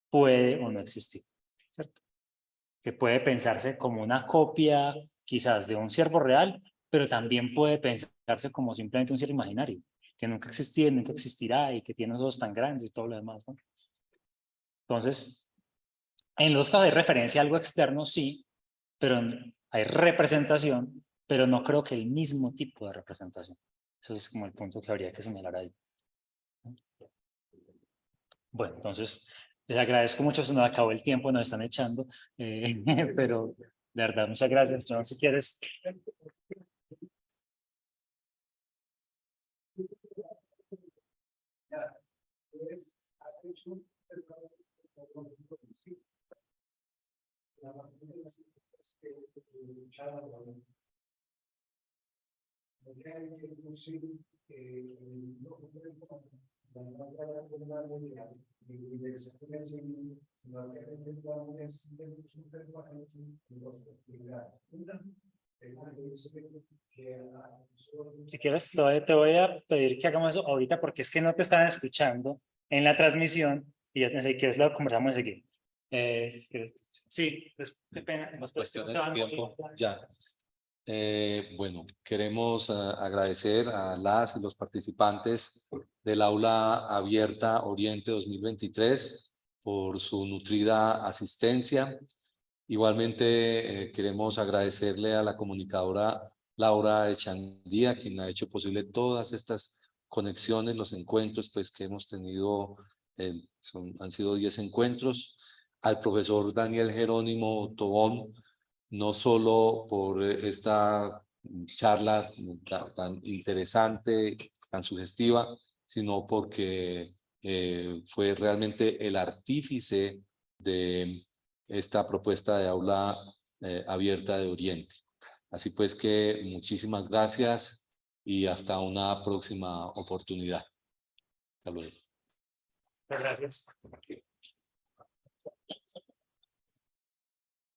puede o no existir, ¿cierto? Que puede pensarse como una copia quizás de un ciervo real, pero también puede pensarse como simplemente un ser imaginario, que nunca existió, nunca existirá y que tiene unos ojos tan grandes y todo lo demás, ¿no? Entonces, en los casos hay referencia a algo externo, sí, pero hay representación, pero no creo que el mismo tipo de representación. Eso es como el punto que habría que señalar ahí. Bueno, entonces les agradezco mucho, se nos acabó el tiempo, nos están echando, pero de verdad, muchas gracias. No, si quieres. Si quieres, te voy a pedir que hagamos eso ahorita porque es que no te estaban escuchando en la transmisión y ya si quieres lo conversamos enseguida. Si quieres, sí, pues, qué pena. Cuestiones de tiempo, ya. Bueno, queremos agradecer a las y los participantes del Aula Abierta Oriente 2023 por su nutrida asistencia. Igualmente queremos agradecerle a la comunicadora Laura Echandía, quien ha hecho posible todas estas conexiones, los encuentros pues, que hemos tenido, han sido 10 encuentros, al profesor Daniel Jerónimo Tobón, no solo por esta charla tan interesante, tan sugestiva, sino porque fue realmente el artífice de esta propuesta de aula abierta de Oriente. Así pues que muchísimas gracias y hasta una próxima oportunidad. Hasta luego. Gracias.